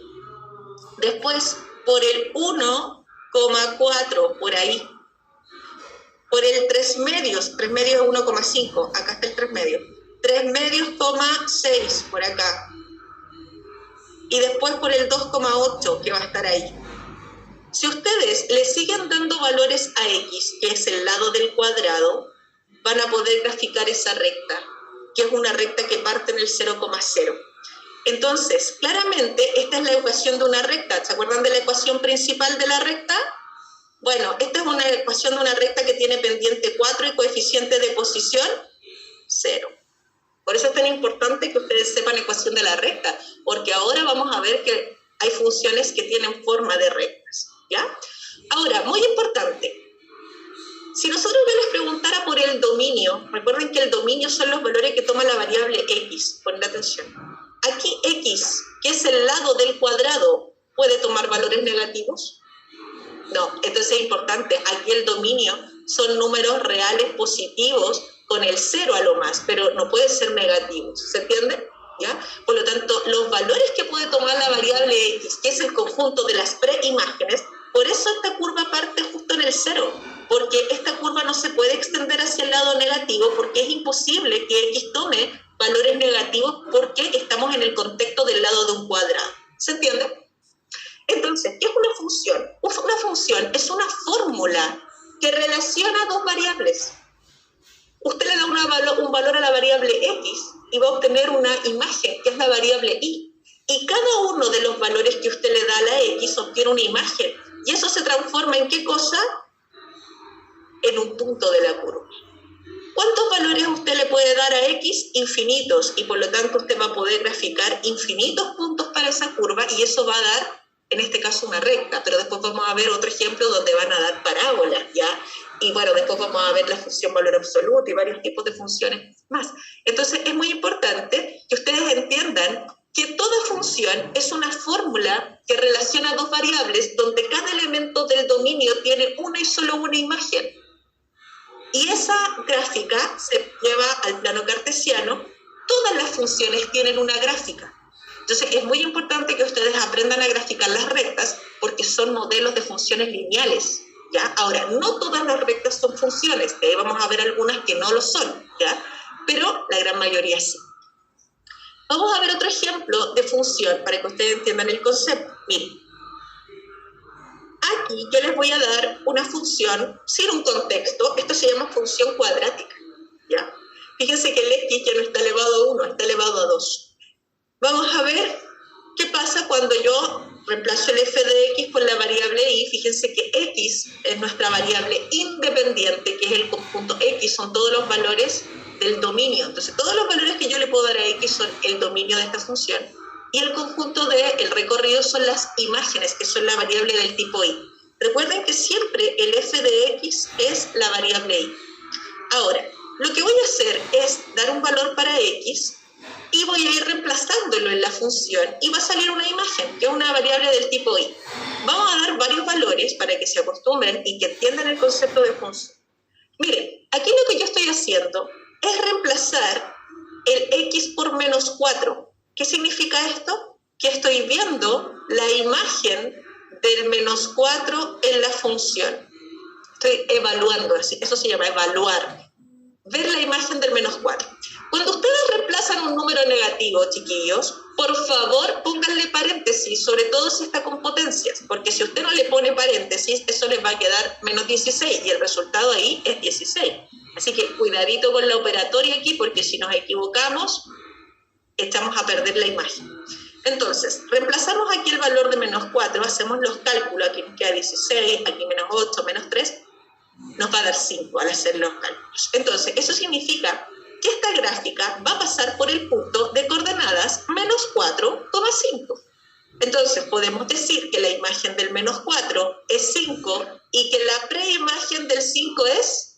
después por el 1,4 por ahí, por el 3/2, 3/2 es 1,5, acá está el 3/2, 3/2,6 por acá, y después por el 2,8 que va a estar ahí. Si ustedes le siguen dando valores a X, que es el lado del cuadrado, van a poder graficar esa recta, que es una recta que parte en el 0,0. Entonces, claramente, esta es la ecuación de una recta. ¿Se acuerdan de la ecuación principal de la recta? Bueno, esta es una ecuación de una recta que tiene pendiente 4 y coeficiente de posición 0. Por eso es tan importante que ustedes sepan ecuación de la recta, porque ahora vamos a ver que hay funciones que tienen forma de rectas, ¿ya? Ahora, muy importante, si nosotros les preguntara por el dominio, recuerden que el dominio son los valores que toma la variable X, ponen atención. Aquí X, que es el lado del cuadrado, ¿puede tomar valores negativos? No, entonces es importante, aquí el dominio son números reales positivos con el 0 a lo más, pero no puede ser negativos, ¿se entiende? ¿Ya? Por lo tanto, los valores que puede tomar la variable X, que es el conjunto de las preimágenes, por eso esta curva parte justo en el 0, porque esta curva no se puede extender hacia el lado negativo, porque es imposible que X tome valores negativos porque estamos en el contexto del lado de un cuadrado, ¿se entiende? Entonces, ¿qué es una función? Una función es una fórmula que relaciona dos variables. Usted le da un valor a la variable X y va a obtener una imagen, que es la variable Y. Y cada uno de los valores que usted le da a la X obtiene una imagen. Y eso se transforma ¿en qué cosa? En un punto de la curva. ¿Cuántos valores usted le puede dar a X? Infinitos. Y por lo tanto usted va a poder graficar infinitos puntos para esa curva y eso va a dar, en este caso, una recta, pero después vamos a ver otro ejemplo donde van a dar parábolas, ¿ya? Y bueno, después vamos a ver la función valor absoluto y varios tipos de funciones más. Entonces, es muy importante que ustedes entiendan que toda función es una fórmula que relaciona dos variables donde cada elemento del dominio tiene una y solo una imagen. Y esa gráfica se lleva al plano cartesiano. Todas las funciones tienen una gráfica. Entonces, es muy importante que ustedes aprendan a graficar las rectas porque son modelos de funciones lineales, ¿ya? Ahora, no todas las rectas son funciones, de ahí vamos a ver algunas que no lo son, ¿ya? Pero la gran mayoría sí. Vamos a ver otro ejemplo de función para que ustedes entiendan el concepto. Miren, aquí yo les voy a dar una función sin un contexto, esto se llama función cuadrática, ¿ya? Fíjense que el x ya no está elevado a 1, está elevado a 2. Vamos a ver qué pasa cuando yo reemplazo el f de x por la variable y. Fíjense que x es nuestra variable independiente, que es el conjunto x, son todos los valores del dominio. Entonces, todos los valores que yo le puedo dar a x son el dominio de esta función. Y el conjunto del recorrido son las imágenes, que son la variable del tipo y. Recuerden que siempre el f de x es la variable y. Ahora, lo que voy a hacer es dar un valor para x y voy a ir reemplazándolo en la función y va a salir una imagen, que es una variable del tipo y. Vamos a dar varios valores para que se acostumbren y que entiendan el concepto de función. Miren, aquí lo que yo estoy haciendo es reemplazar el x por menos 4. ¿Qué significa esto? Que estoy viendo la imagen del menos 4 en la función. Estoy evaluando, eso se llama evaluar. Ver la imagen del menos 4. Cuando ustedes reemplazan un número negativo, chiquillos, por favor pónganle paréntesis, sobre todo si está con potencias, porque si usted no le pone paréntesis, eso les va a quedar menos 16 y el resultado ahí es 16. Así que cuidadito con la operatoria aquí, porque si nos equivocamos, echamos a perder la imagen. Entonces, reemplazamos aquí el valor de menos 4, hacemos los cálculos, aquí nos queda 16, aquí menos 8, menos 3, nos va a dar 5 al hacer los cálculos. Entonces, eso significa que esta gráfica va a pasar por el punto de coordenadas menos 4,5. Entonces, podemos decir que la imagen del menos 4 es 5 y que la preimagen del 5 es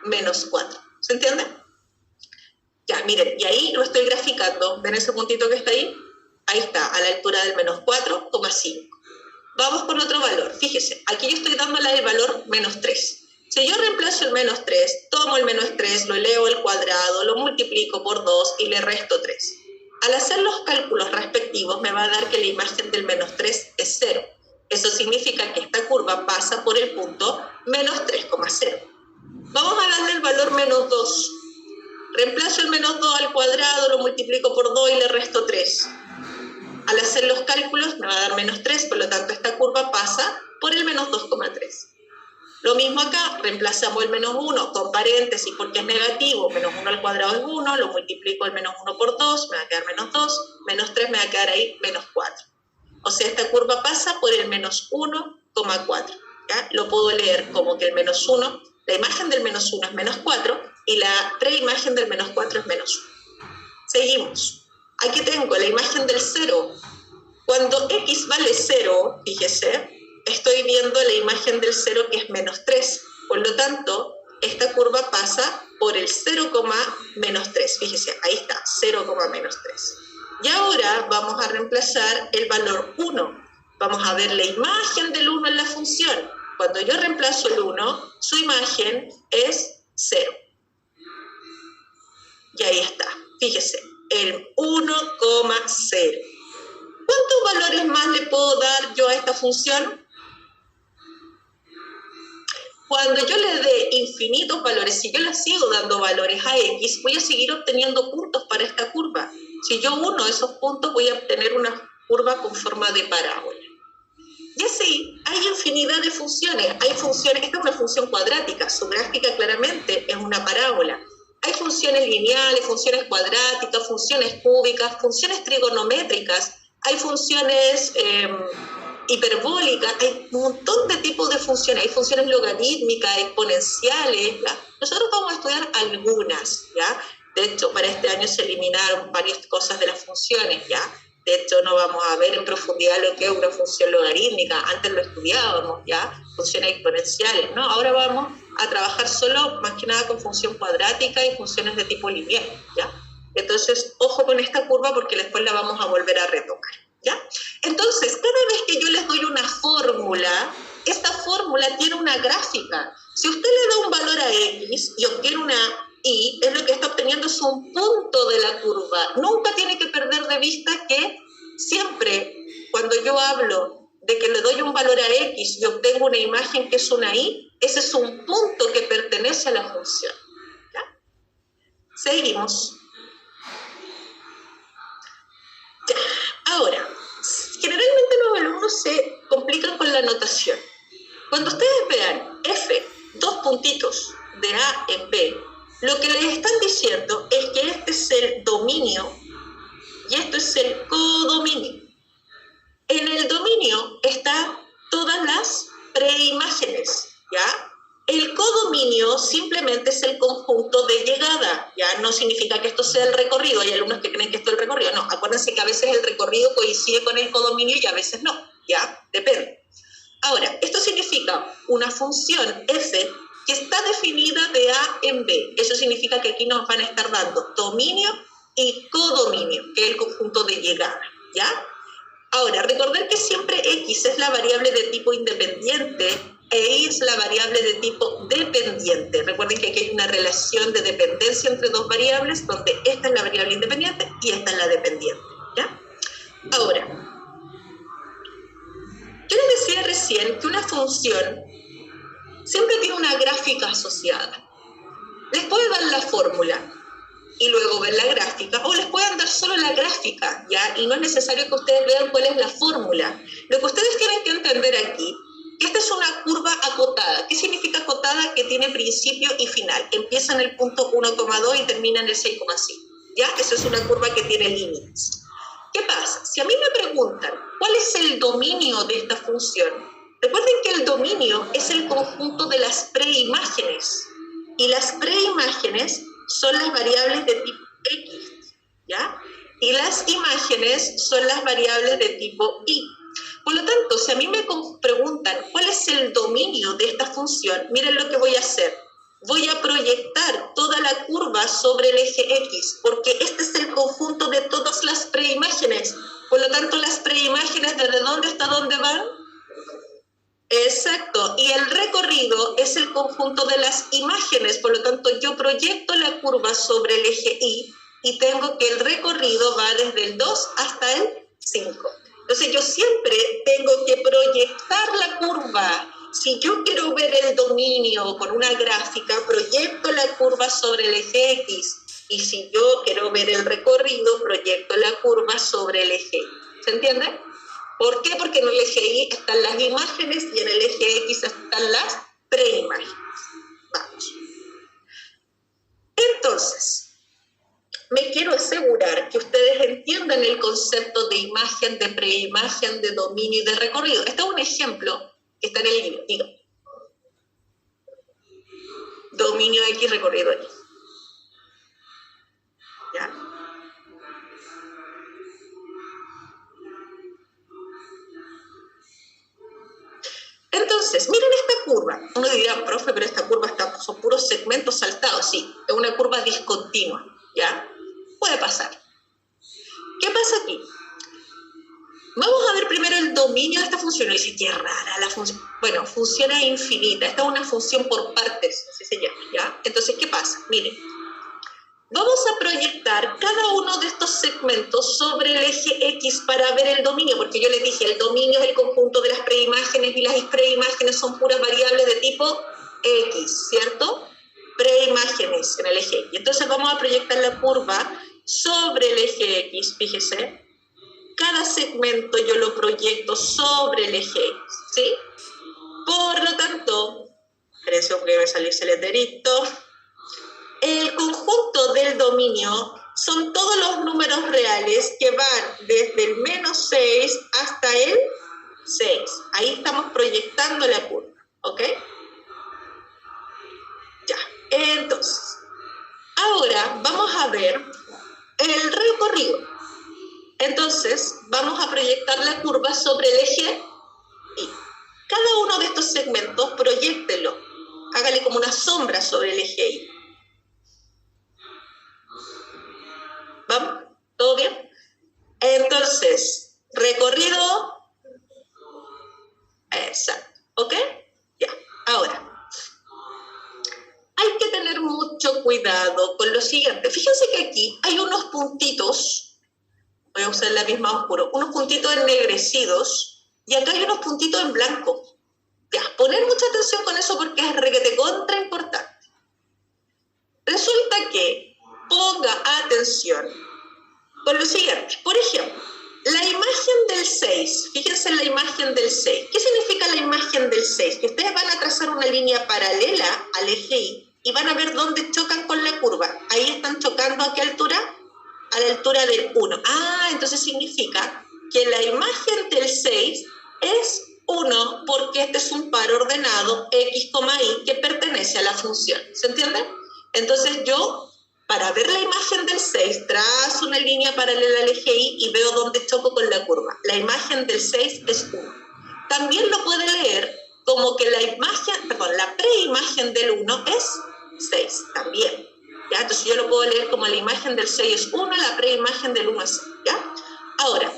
menos 4. ¿Se entiende? Ya, miren, y ahí lo estoy graficando. ¿Ven ese puntito que está ahí? Ahí está, a la altura del menos 4,5. Vamos con otro valor. Fíjese, aquí yo estoy dándole el valor menos 3. Si yo reemplazo el menos 3, tomo el menos 3, lo elevo al cuadrado, lo multiplico por 2 y le resto 3. Al hacer los cálculos respectivos me va a dar que la imagen del menos 3 es 0. Eso significa que esta curva pasa por el punto menos 3,0. Vamos a darle el valor menos 2. Reemplazo el menos 2 al cuadrado, lo multiplico por 2 y le resto 3. Al hacer los cálculos me va a dar menos 3, por lo tanto esta curva pasa por el menos 2,3. Lo mismo acá, reemplazamos el menos 1 con paréntesis porque es negativo, menos 1 al cuadrado es 1, lo multiplico el menos 1 por 2, me va a quedar menos 2, menos 3 me va a quedar ahí menos 4. O sea, esta curva pasa por el menos 1,4. ¿Ya? Lo puedo leer como que el menos 1, la imagen del menos 1 es menos 4 y la preimagen del menos 4 es menos 1. Seguimos. Aquí tengo la imagen del 0. Cuando x vale 0, fíjese, estoy viendo la imagen del 0 que es menos 3. Por lo tanto, esta curva pasa por el 0,-3. Fíjese, ahí está, 0,-3. Y ahora vamos a reemplazar el valor 1. Vamos a ver la imagen del 1 en la función. Cuando yo reemplazo el 1, su imagen es 0. Y ahí está, fíjese, el 1,0. ¿Cuántos valores más le puedo dar yo a esta función? Cuando yo le dé infinitos valores, si yo le sigo dando valores a x, voy a seguir obteniendo puntos para esta curva. Si yo uno esos puntos, voy a obtener una curva con forma de parábola. Y así, hay infinidad de funciones. Hay funciones, esta es una función cuadrática, su gráfica claramente es una parábola. Hay funciones lineales, funciones cuadráticas, funciones cúbicas, funciones trigonométricas, hay funciones hiperbólicas, hay un montón de tipos de funciones, hay funciones logarítmicas, exponenciales, ¿ya? Nosotros vamos a estudiar algunas, ¿ya? De hecho, para este año se eliminaron varias cosas de las funciones, ¿ya? De hecho, no vamos a ver en profundidad lo que es una función logarítmica, antes lo estudiábamos, ¿ya? Funciones exponenciales, ¿no? Ahora vamos a trabajar solo, más que nada, con función cuadrática y funciones de tipo lineal, ¿ya? Entonces, ojo con esta curva porque después la vamos a volver a retocar, ¿ya? Entonces, cada vez que yo les doy una fórmula, esta fórmula tiene una gráfica. Si usted le da un valor a x y obtiene una y, es lo que está obteniendo es un punto de la curva. Nunca tiene que perder de vista que siempre, cuando yo hablo de que le doy un valor a X y obtengo una imagen que es una Y, ese es un punto que pertenece a la función. ¿Ya? Seguimos. Ya. Ahora, generalmente los alumnos se complican con la notación. Cuando ustedes vean F, dos puntitos de A en B, lo que les están diciendo es que este es el dominio y esto es el codominio. En el dominio están todas las preimágenes, ¿ya? El codominio simplemente es el conjunto de llegada, ¿ya? No significa que esto sea el recorrido. Hay alumnos que creen que esto es el recorrido. No, acuérdense que a veces el recorrido coincide con el codominio y a veces no, ¿ya? Depende. Ahora, esto significa una función f que está definida de A en B. Eso significa que aquí nos van a estar dando dominio y codominio, que es el conjunto de llegada, ¿ya? Ahora, recordar que siempre X es la variable de tipo independiente e Y es la variable de tipo dependiente. Recuerden que aquí hay una relación de dependencia entre dos variables, donde esta es la variable independiente y esta es la dependiente, ¿ya? Ahora, yo les decía recién que una función siempre tiene una gráfica asociada. Les puede dar la fórmula y luego ver la gráfica, o les pueden dar solo la gráfica, ¿ya? Y no es necesario que ustedes vean cuál es la fórmula. Lo que ustedes tienen que entender aquí, esta es una curva acotada. ¿Qué significa acotada? Que tiene principio y final. Empieza en el punto 1,2 y termina en el 6,5, ¿ya? Eso es una curva que tiene líneas. ¿Qué pasa? Si a mí me preguntan cuál es el dominio de esta función, recuerden que el dominio es el conjunto de las preimágenes, y las preimágenes son las variables de tipo X, ¿ya? Y las imágenes son las variables de tipo Y. Por lo tanto, si a mí me preguntan cuál es el dominio de esta función, miren lo que voy a hacer. Voy a proyectar toda la curva sobre el eje X, porque este es el conjunto de todas las preimágenes. Por lo tanto, las preimágenes, ¿desde dónde hasta dónde van? Exacto, y el recorrido es el conjunto de las imágenes, por lo tanto yo proyecto la curva sobre el eje Y y tengo que el recorrido va desde el 2 hasta el 5. Entonces yo siempre tengo que proyectar la curva. Si yo quiero ver el dominio con una gráfica, proyecto la curva sobre el eje X, y si yo quiero ver el recorrido, proyecto la curva sobre el eje Y. ¿Se entiende? ¿Por qué? Porque en el eje Y están las imágenes y en el eje X están las preimágenes. Vamos. Entonces, me quiero asegurar que ustedes entiendan el concepto de imagen, de preimagen, de dominio y de recorrido. Este es un ejemplo que está en el libro. Digo, dominio X, recorrido Y. ¿Ya? Entonces, miren esta curva. Uno diría, profe, pero esta curva son puros segmentos saltados. Sí, es una curva discontinua, ¿ya? Puede pasar. ¿Qué pasa aquí? Vamos a ver primero el dominio de esta función. Y dice, qué rara la función. Bueno, funciona infinita. Esta es una función por partes, así se llama, ¿ya? Entonces, ¿qué pasa? Miren. Vamos a proyectar cada uno de estos segmentos sobre el eje X para ver el dominio, porque yo les dije, el dominio es el conjunto de las preimágenes y las preimágenes son puras variables de tipo X, ¿cierto? Preimágenes en el eje X. Entonces vamos a proyectar la curva sobre el eje X, fíjese. Cada segmento yo lo proyecto sobre el eje X, ¿sí? Por lo tanto, espérense porque me salió ese letrerito. El conjunto del dominio son todos los números reales que van desde el menos 6 hasta el 6. Ahí estamos proyectando la curva, ¿ok? Ya, entonces, ahora vamos a ver el recorrido. Entonces, vamos a proyectar la curva sobre el eje Y. Cada uno de estos segmentos, proyéctelo. Hágale como una sombra sobre el eje Y. ¿Vamos? ¿Todo bien? Entonces, recorrido. Exacto. ¿Ok? Ya. Ahora, hay que tener mucho cuidado con lo siguiente. Fíjense que aquí hay unos puntitos, voy a usar la misma oscuro, unos puntitos ennegrecidos y acá hay unos puntitos en blanco. Ya, poner mucha atención con eso porque es requete contra importante. Resulta que ponga atención con lo siguiente. Por ejemplo, la imagen del 6, fíjense en la imagen del 6. ¿Qué significa la imagen del 6? Que ustedes van a trazar una línea paralela al eje Y y van a ver dónde chocan con la curva. Ahí están chocando, ¿a qué altura? A la altura del 1. Ah, entonces significa que la imagen del 6 es 1 porque este es un par ordenado x, y que pertenece a la función. ¿Se entiende? Entonces yo, para ver la imagen del 6, trazo una línea paralela al eje Y y veo dónde choco con la curva. La imagen del 6 es 1. También lo puede leer como que la preimagen del 1 es 6 también. ¿Ya? Entonces yo lo puedo leer como la imagen del 6 es 1, la preimagen del 1 es 6. ¿Ya? Ahora,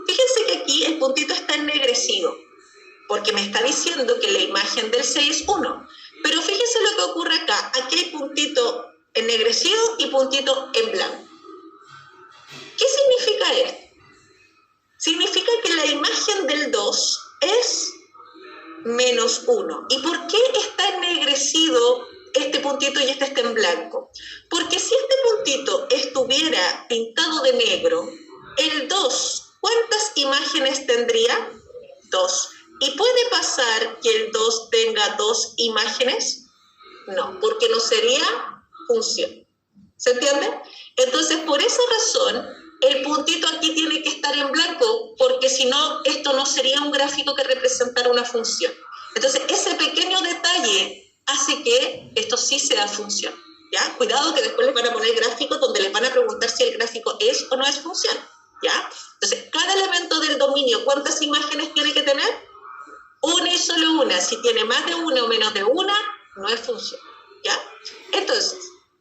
fíjense que aquí el puntito está ennegrecido, porque me está diciendo que la imagen del 6 es 1. Pero fíjense lo que ocurre acá. Aquí hay puntito ennegrecido y puntito en blanco. ¿Qué significa esto? Significa que la imagen del 2 es menos 1. ¿Y por qué está ennegrecido este puntito y este está en blanco? Porque si este puntito estuviera pintado de negro, el 2, ¿cuántas imágenes tendría? 2. ¿Y puede pasar que el 2 tenga 2 imágenes? No, porque no sería función. ¿Se entiende? Entonces, por esa razón, el puntito aquí tiene que estar en blanco, porque si no, esto no sería un gráfico que representara una función. Entonces, ese pequeño detalle hace que esto sí sea función. ¿Ya? Cuidado que después les van a poner gráficos donde les van a preguntar si el gráfico es o no es función. ¿Ya? Entonces, cada elemento del dominio, ¿cuántas imágenes tiene que tener? Una y solo una. Si tiene más de una o menos de una, no es función. ¿Ya? Entonces,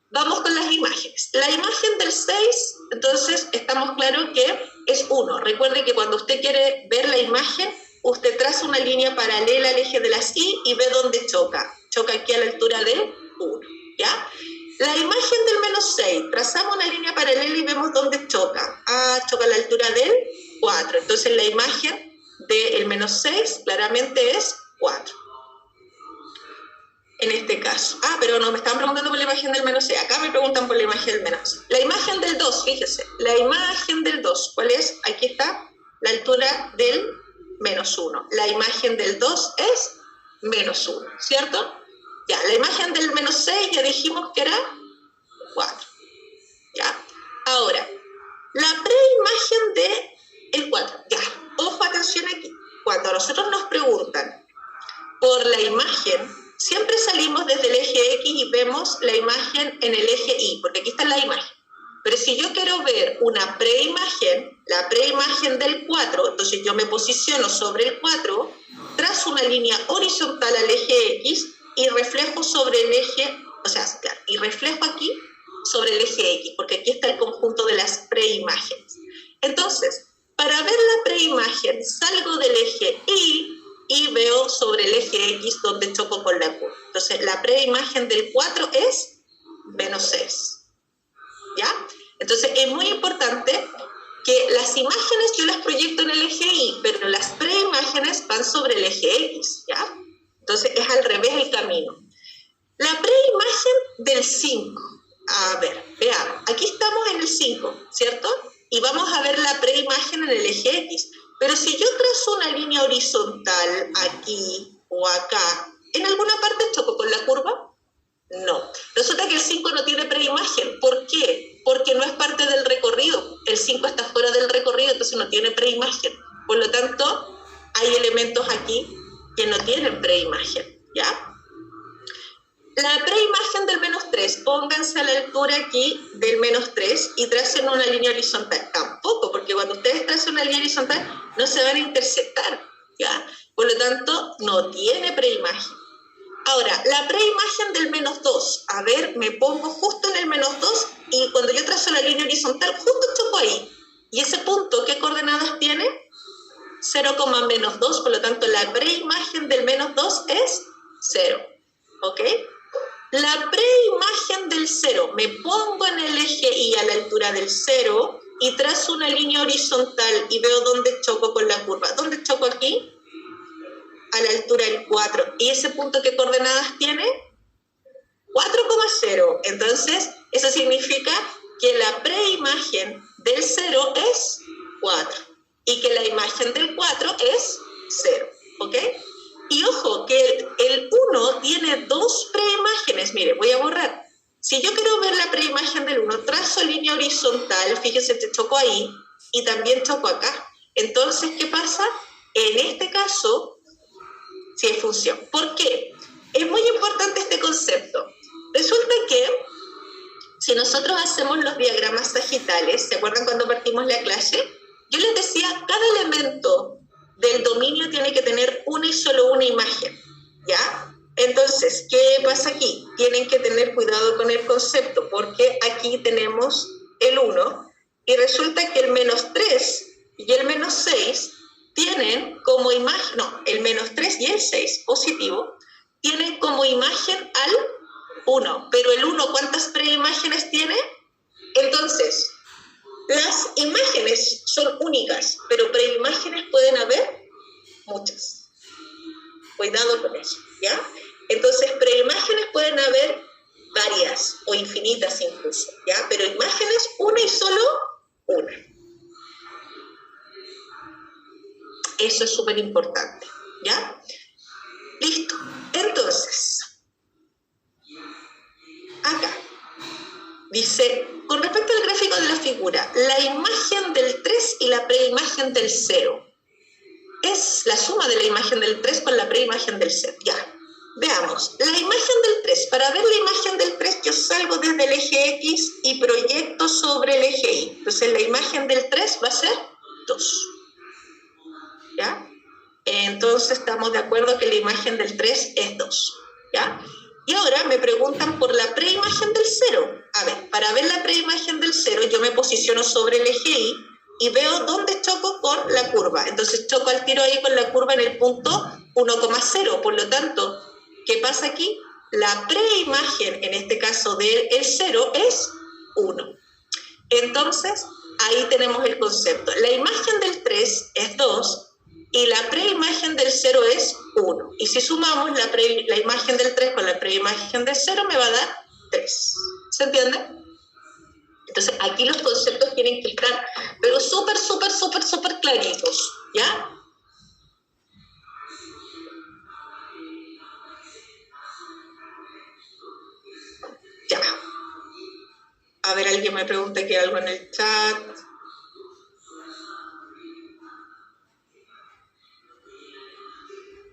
vamos con las imágenes. La imagen del 6, entonces, estamos claros que es 1. Recuerde que cuando usted quiere ver la imagen, usted traza una línea paralela al eje de las Y y ve dónde choca. Choca aquí a la altura de 1. ¿Ya? La imagen del menos 6, trazamos una línea paralela y vemos dónde choca. Ah, choca a la altura del 4. Entonces, la imagen del menos 6 claramente es 4. En este caso. Ah, pero no, me estaban preguntando por la imagen del menos 6. Acá me preguntan por la imagen del menos 6. La imagen del 2, fíjese. La imagen del 2, ¿cuál es? Aquí está la altura del menos 1. La imagen del 2 es menos 1, ¿cierto? Ya, la imagen del menos 6 ya dijimos que era 4. ¿Ya? Ahora, la preimagen del 4. Ya, ojo, atención aquí. Cuando a nosotros nos preguntan por la imagen, siempre salimos desde el eje X y vemos la imagen en el eje Y, porque aquí está la imagen. Pero si yo quiero ver una preimagen, la preimagen del 4, entonces yo me posiciono sobre el 4, trazo una línea horizontal al eje X y reflejo sobre el eje, o sea, claro, y reflejo aquí sobre el eje X, porque aquí está el conjunto de las preimágenes. Entonces, para ver la preimagen, salgo del eje Y veo sobre el eje X donde choco con la curva. Entonces, la preimagen del 4 es menos 6. ¿Ya? Entonces, es muy importante que las imágenes yo las proyecto en el eje Y, pero las preimágenes van sobre el eje X, ¿ya? Entonces, es al revés el camino. La preimagen del 5. A ver, veamos. Aquí estamos en el 5, ¿cierto? Y vamos a ver la preimagen en el eje X. Pero si yo trazo una línea horizontal aquí o acá, ¿en alguna parte choco con la curva? No. Resulta que el 5 no tiene preimagen. ¿Por qué? Porque no es parte del recorrido. El 5 está fuera del recorrido, entonces no tiene preimagen. Por lo tanto, hay elementos aquí que no tienen preimagen, ¿ya? La preimagen del menos 3, pónganse a la altura aquí del menos 3 y tracen una línea horizontal. Tampoco, porque cuando ustedes tracen una línea horizontal no se van a intersectar, ¿ya? Por lo tanto, no tiene preimagen. Ahora, la preimagen del menos 2. A ver, me pongo justo en el menos 2 y cuando yo trazo la línea horizontal, justo choco ahí. ¿Y ese punto qué coordenadas tiene? 0, menos 2, por lo tanto, la preimagen del menos 2 es 0. ¿Ok? La preimagen del 0, me pongo en el eje Y a la altura del 0 y trazo una línea horizontal y veo dónde choco con la curva. ¿Dónde choco aquí? A la altura del 4. ¿Y ese punto qué coordenadas tiene? 4,0. Entonces, eso significa que la preimagen del 0 es 4 y que la imagen del 4 es 0. ¿Ok? Y ojo, que el 1 tiene dos preimágenes. Mire, voy a borrar. Si yo quiero ver la preimagen del 1, trazo línea horizontal, fíjese, te choco ahí y también choco acá. Entonces, ¿qué pasa? En este caso, sí es función. ¿Por qué? Es muy importante este concepto. Resulta que si nosotros hacemos los diagramas sagitales, ¿se acuerdan cuando partimos la clase? Yo les decía, cada elemento del dominio tiene que tener una y solo una imagen, ¿ya? Entonces, ¿qué pasa aquí? Tienen que tener cuidado con el concepto, porque aquí tenemos el 1, y resulta que el -3 y el -6 tienen como imagen, no, el -3 y el 6, positivo, tienen como imagen al 1, pero el 1, ¿cuántas preimágenes tiene? Entonces, las imágenes son únicas, pero preimágenes pueden haber muchas. Cuidado con eso, ¿ya? Entonces, preimágenes pueden haber varias o infinitas incluso, ¿ya? Pero imágenes, una y solo una. Eso es súper importante, ¿ya? Listo. Entonces, acá dice, con respecto al gráfico de la figura, la imagen del 3 y la preimagen del 0 es la suma de la imagen del 3 con la preimagen del 0. Ya, veamos. La imagen del 3. Para ver la imagen del 3, yo salgo desde el eje X y proyecto sobre el eje Y. Entonces, la imagen del 3 va a ser 2. ¿Ya? Entonces, estamos de acuerdo que la imagen del 3 es 2. ¿Ya? Y ahora me preguntan por la preimagen del 0. A ver, para ver la preimagen del 0, yo me posiciono sobre el eje Y y veo dónde choco con la curva. Entonces choco al tiro ahí con la curva en el punto 1,0. Por lo tanto, ¿qué pasa aquí? La preimagen, en este caso del 0, es 1. Entonces, ahí tenemos el concepto. La imagen del 3 es 2 y la preimagen del 0 es 1. Y si sumamos la imagen del 3 con la preimagen del 0, me va a dar 3. ¿Se entiende? Entonces, aquí los conceptos tienen que estar, pero súper claritos, ¿ya? Ya. A ver, alguien me pregunta aquí algo en el chat.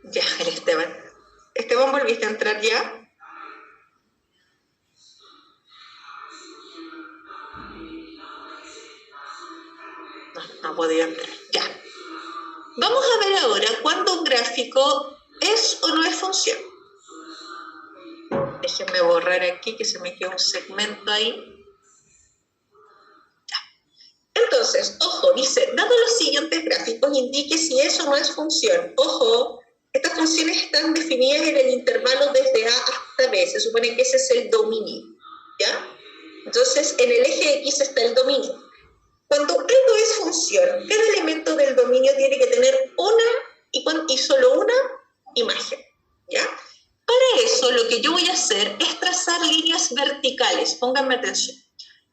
Ya, el Esteban. Esteban, ¿volviste a entrar ya? No podía entrar. Ya. Vamos a ver ahora cuándo un gráfico es o no es función. Déjenme borrar aquí que se me quedó un segmento ahí. Ya. Entonces, ojo, dice, dado los siguientes gráficos, indique si eso no es función. Ojo, estas funciones están definidas en el intervalo desde A hasta B. Se supone que ese es el dominio, ¿ya? Entonces, en el eje X está el dominio. Cuando algo es función, cada elemento del dominio tiene que tener una y solo una imagen, ¿ya? Para eso, lo que yo voy a hacer es trazar líneas verticales. Pónganme atención.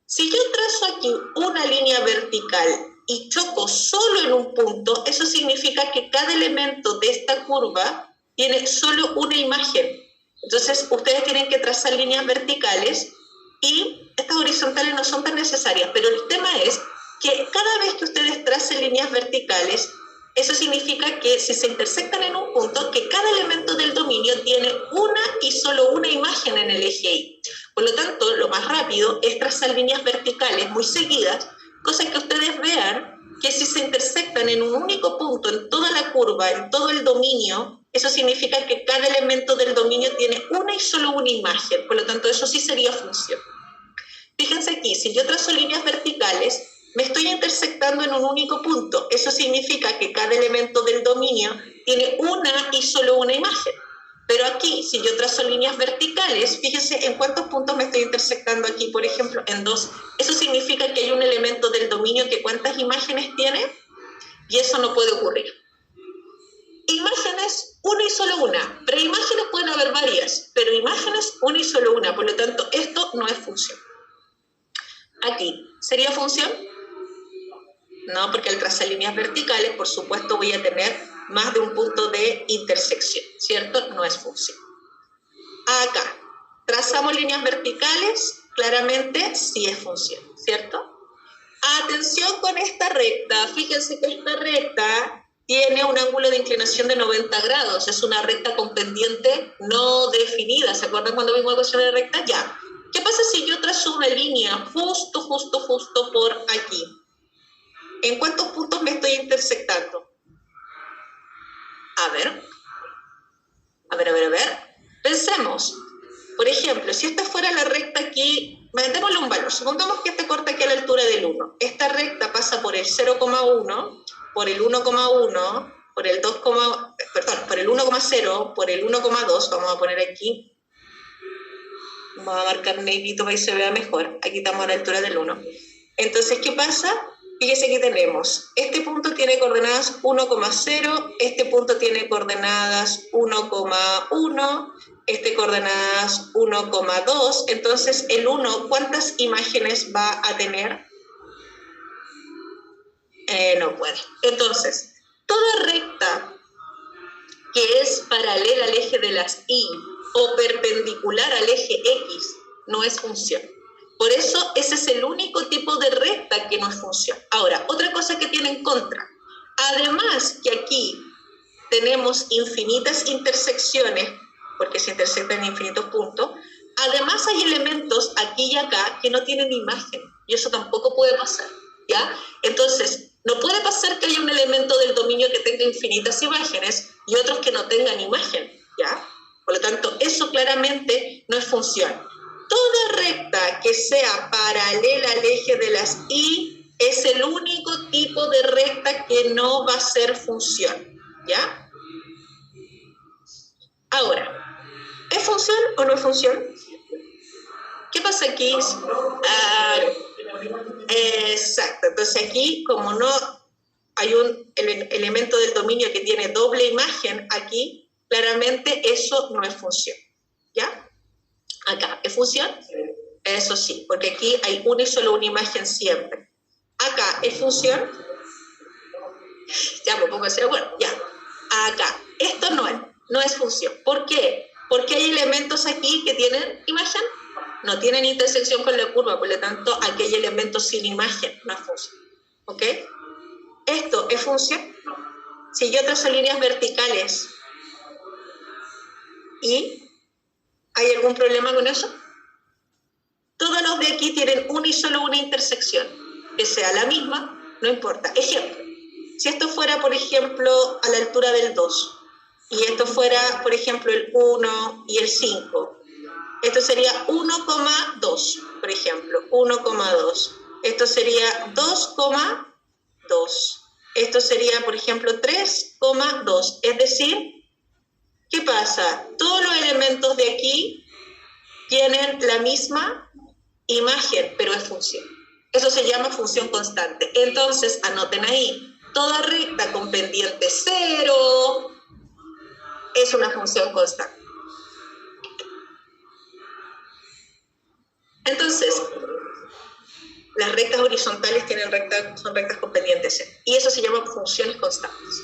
Si yo trazo aquí una línea vertical y choco solo en un punto, eso significa que cada elemento de esta curva tiene solo una imagen. Entonces, ustedes tienen que trazar líneas verticales y estas horizontales no son tan necesarias, pero el tema es que cada vez que ustedes tracen líneas verticales, eso significa que si se intersectan en un punto, que cada elemento del dominio tiene una y solo una imagen en el eje Y. Por lo tanto, lo más rápido es trazar líneas verticales muy seguidas, cosa que ustedes vean que si se intersectan en un único punto, en toda la curva, en todo el dominio, eso significa que cada elemento del dominio tiene una y solo una imagen. Por lo tanto, eso sí sería función. Fíjense aquí, si yo trazo líneas verticales, me estoy intersectando en un único punto. Eso significa que cada elemento del dominio tiene una y solo una imagen. Pero aquí, si yo trazo líneas verticales, fíjense en cuántos puntos me estoy intersectando aquí, por ejemplo, en 2. Eso significa que hay un elemento del dominio que cuántas imágenes tiene, y eso no puede ocurrir. Imágenes, una y solo una. Preimágenes pueden haber varias, pero imágenes, una y solo una. Por lo tanto, esto no es función. Aquí, ¿sería función? No, porque al trazar líneas verticales, por supuesto, voy a tener más de un punto de intersección, ¿cierto? No es función. Acá, trazamos líneas verticales, claramente sí es función, ¿cierto? Atención con esta recta. Fíjense que esta recta tiene un ángulo de inclinación de 90 grados. Es una recta con pendiente no definida. ¿Se acuerdan cuando vimos ecuación de recta? Ya. ¿Qué pasa si yo trazo una línea justo por aquí? ¿En cuántos puntos me estoy intersectando? A ver. Pensemos. Por ejemplo, si esta fuera la recta aquí, démosle un valor. Supongamos que este corta aquí a la altura del 1. Esta recta pasa por el 0,1, por el 1,1, por el 2, por el 1,0, por el 1,2. Vamos a poner aquí. Vamos a marcar negrito para que se vea mejor. Aquí estamos a la altura del 1. Entonces, ¿qué pasa? Fíjese que tenemos, este punto tiene coordenadas 1,0, este punto tiene coordenadas 1,1, este coordenadas 1,2, entonces el 1, ¿cuántas imágenes va a tener? No puede. Entonces, toda recta que es paralela al eje de las Y o perpendicular al eje X no es función. Por eso ese es el único tipo de recta que no es función. Ahora, otra cosa que tiene en contra. Además que aquí tenemos infinitas intersecciones, porque se intersectan en infinitos puntos, además hay elementos aquí y acá que no tienen imagen, y eso tampoco puede pasar, ¿ya? Entonces, no puede pasar que haya un elemento del dominio que tenga infinitas imágenes y otros que no tengan imagen, ¿ya? Por lo tanto, eso claramente no es función. Toda recta que sea paralela al eje de las Y es el único tipo de recta que no va a ser función, ¿ya? Ahora, ¿es función o no es función? ¿Qué pasa aquí? Exacto, entonces aquí, como no hay un elemento del dominio que tiene doble imagen aquí, claramente eso no es función, ¿ya? Acá, ¿es función? Eso sí, porque aquí hay una y solo una imagen siempre. Acá, ¿es función? Ya me pongo a decir, bueno, ya. Acá, esto no es función. ¿Por qué? Porque hay elementos aquí que tienen imagen, no tienen intersección con la curva, por lo tanto, aquí hay elementos sin imagen, no es función. ¿Ok? ¿Esto es función? Si yo trazo líneas verticales y ¿hay algún problema con eso? Todos los de aquí tienen una y solo una intersección. Que sea la misma, no importa. Ejemplo, si esto fuera, por ejemplo, a la altura del 2, y esto fuera, por ejemplo, el 1 y el 5, esto sería 1,2, por ejemplo, 1,2. Esto sería 2,2. Esto sería, por ejemplo, 3,2. Es decir, ¿qué pasa? Todos los elementos de aquí tienen la misma imagen, pero es función. Eso se llama función constante. Entonces, anoten ahí, toda recta con pendiente 0 es una función constante. Entonces, las rectas horizontales son rectas con pendiente 0. Y eso se llama funciones constantes.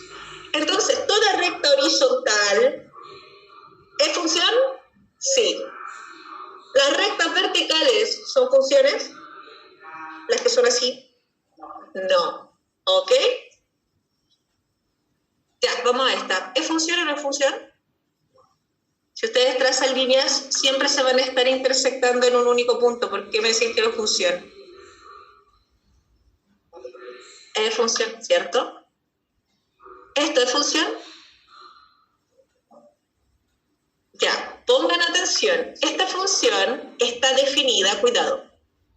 Entonces, ¿toda recta horizontal es función? Sí. ¿Las rectas verticales son funciones? ¿Las que son así? No. ¿Ok? Ya, vamos a esta. ¿Es función o no es función? Si ustedes trazan líneas, siempre se van a estar intersectando en un único punto. ¿Por qué me decís que no es función? Es función, ¿cierto? ¿Esto es función? Ya, pongan atención. Esta función está definida, cuidado.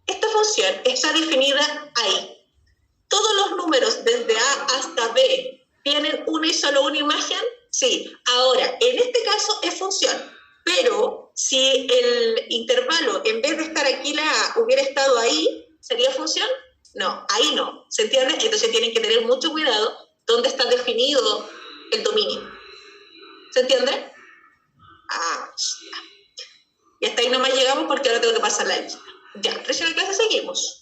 Esta función está definida ahí. Todos los números desde A hasta B tienen una y solo una imagen, Sí, ahora, en este caso es función, pero si el intervalo, en vez de estar aquí la A, hubiera estado ahí, ¿sería función? No, ahí no, ¿se entiende? Entonces tienen que tener mucho cuidado dónde está definido el dominio. ¿Se entiende? Ah, y hasta ahí nomás llegamos porque ahora tengo que pasar la lista. Ya, resto de clase seguimos.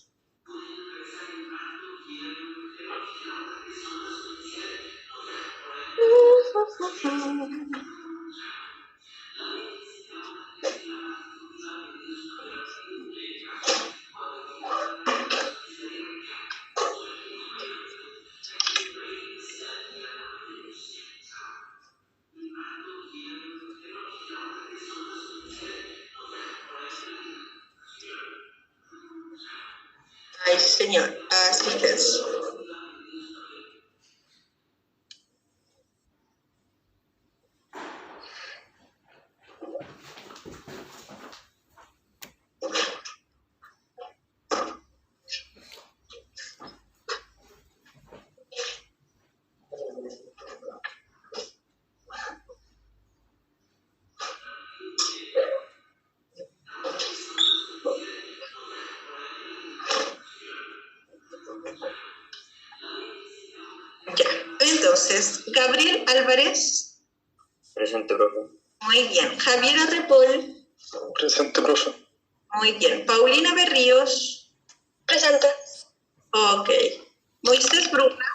Ay, señor, asistencia. Entonces, Gabriel Álvarez. Presente, profe. Muy bien. Javier Arrepol. Presente, profe. Muy bien. Paulina Berríos. Presente. Ok. Moisés Bruna.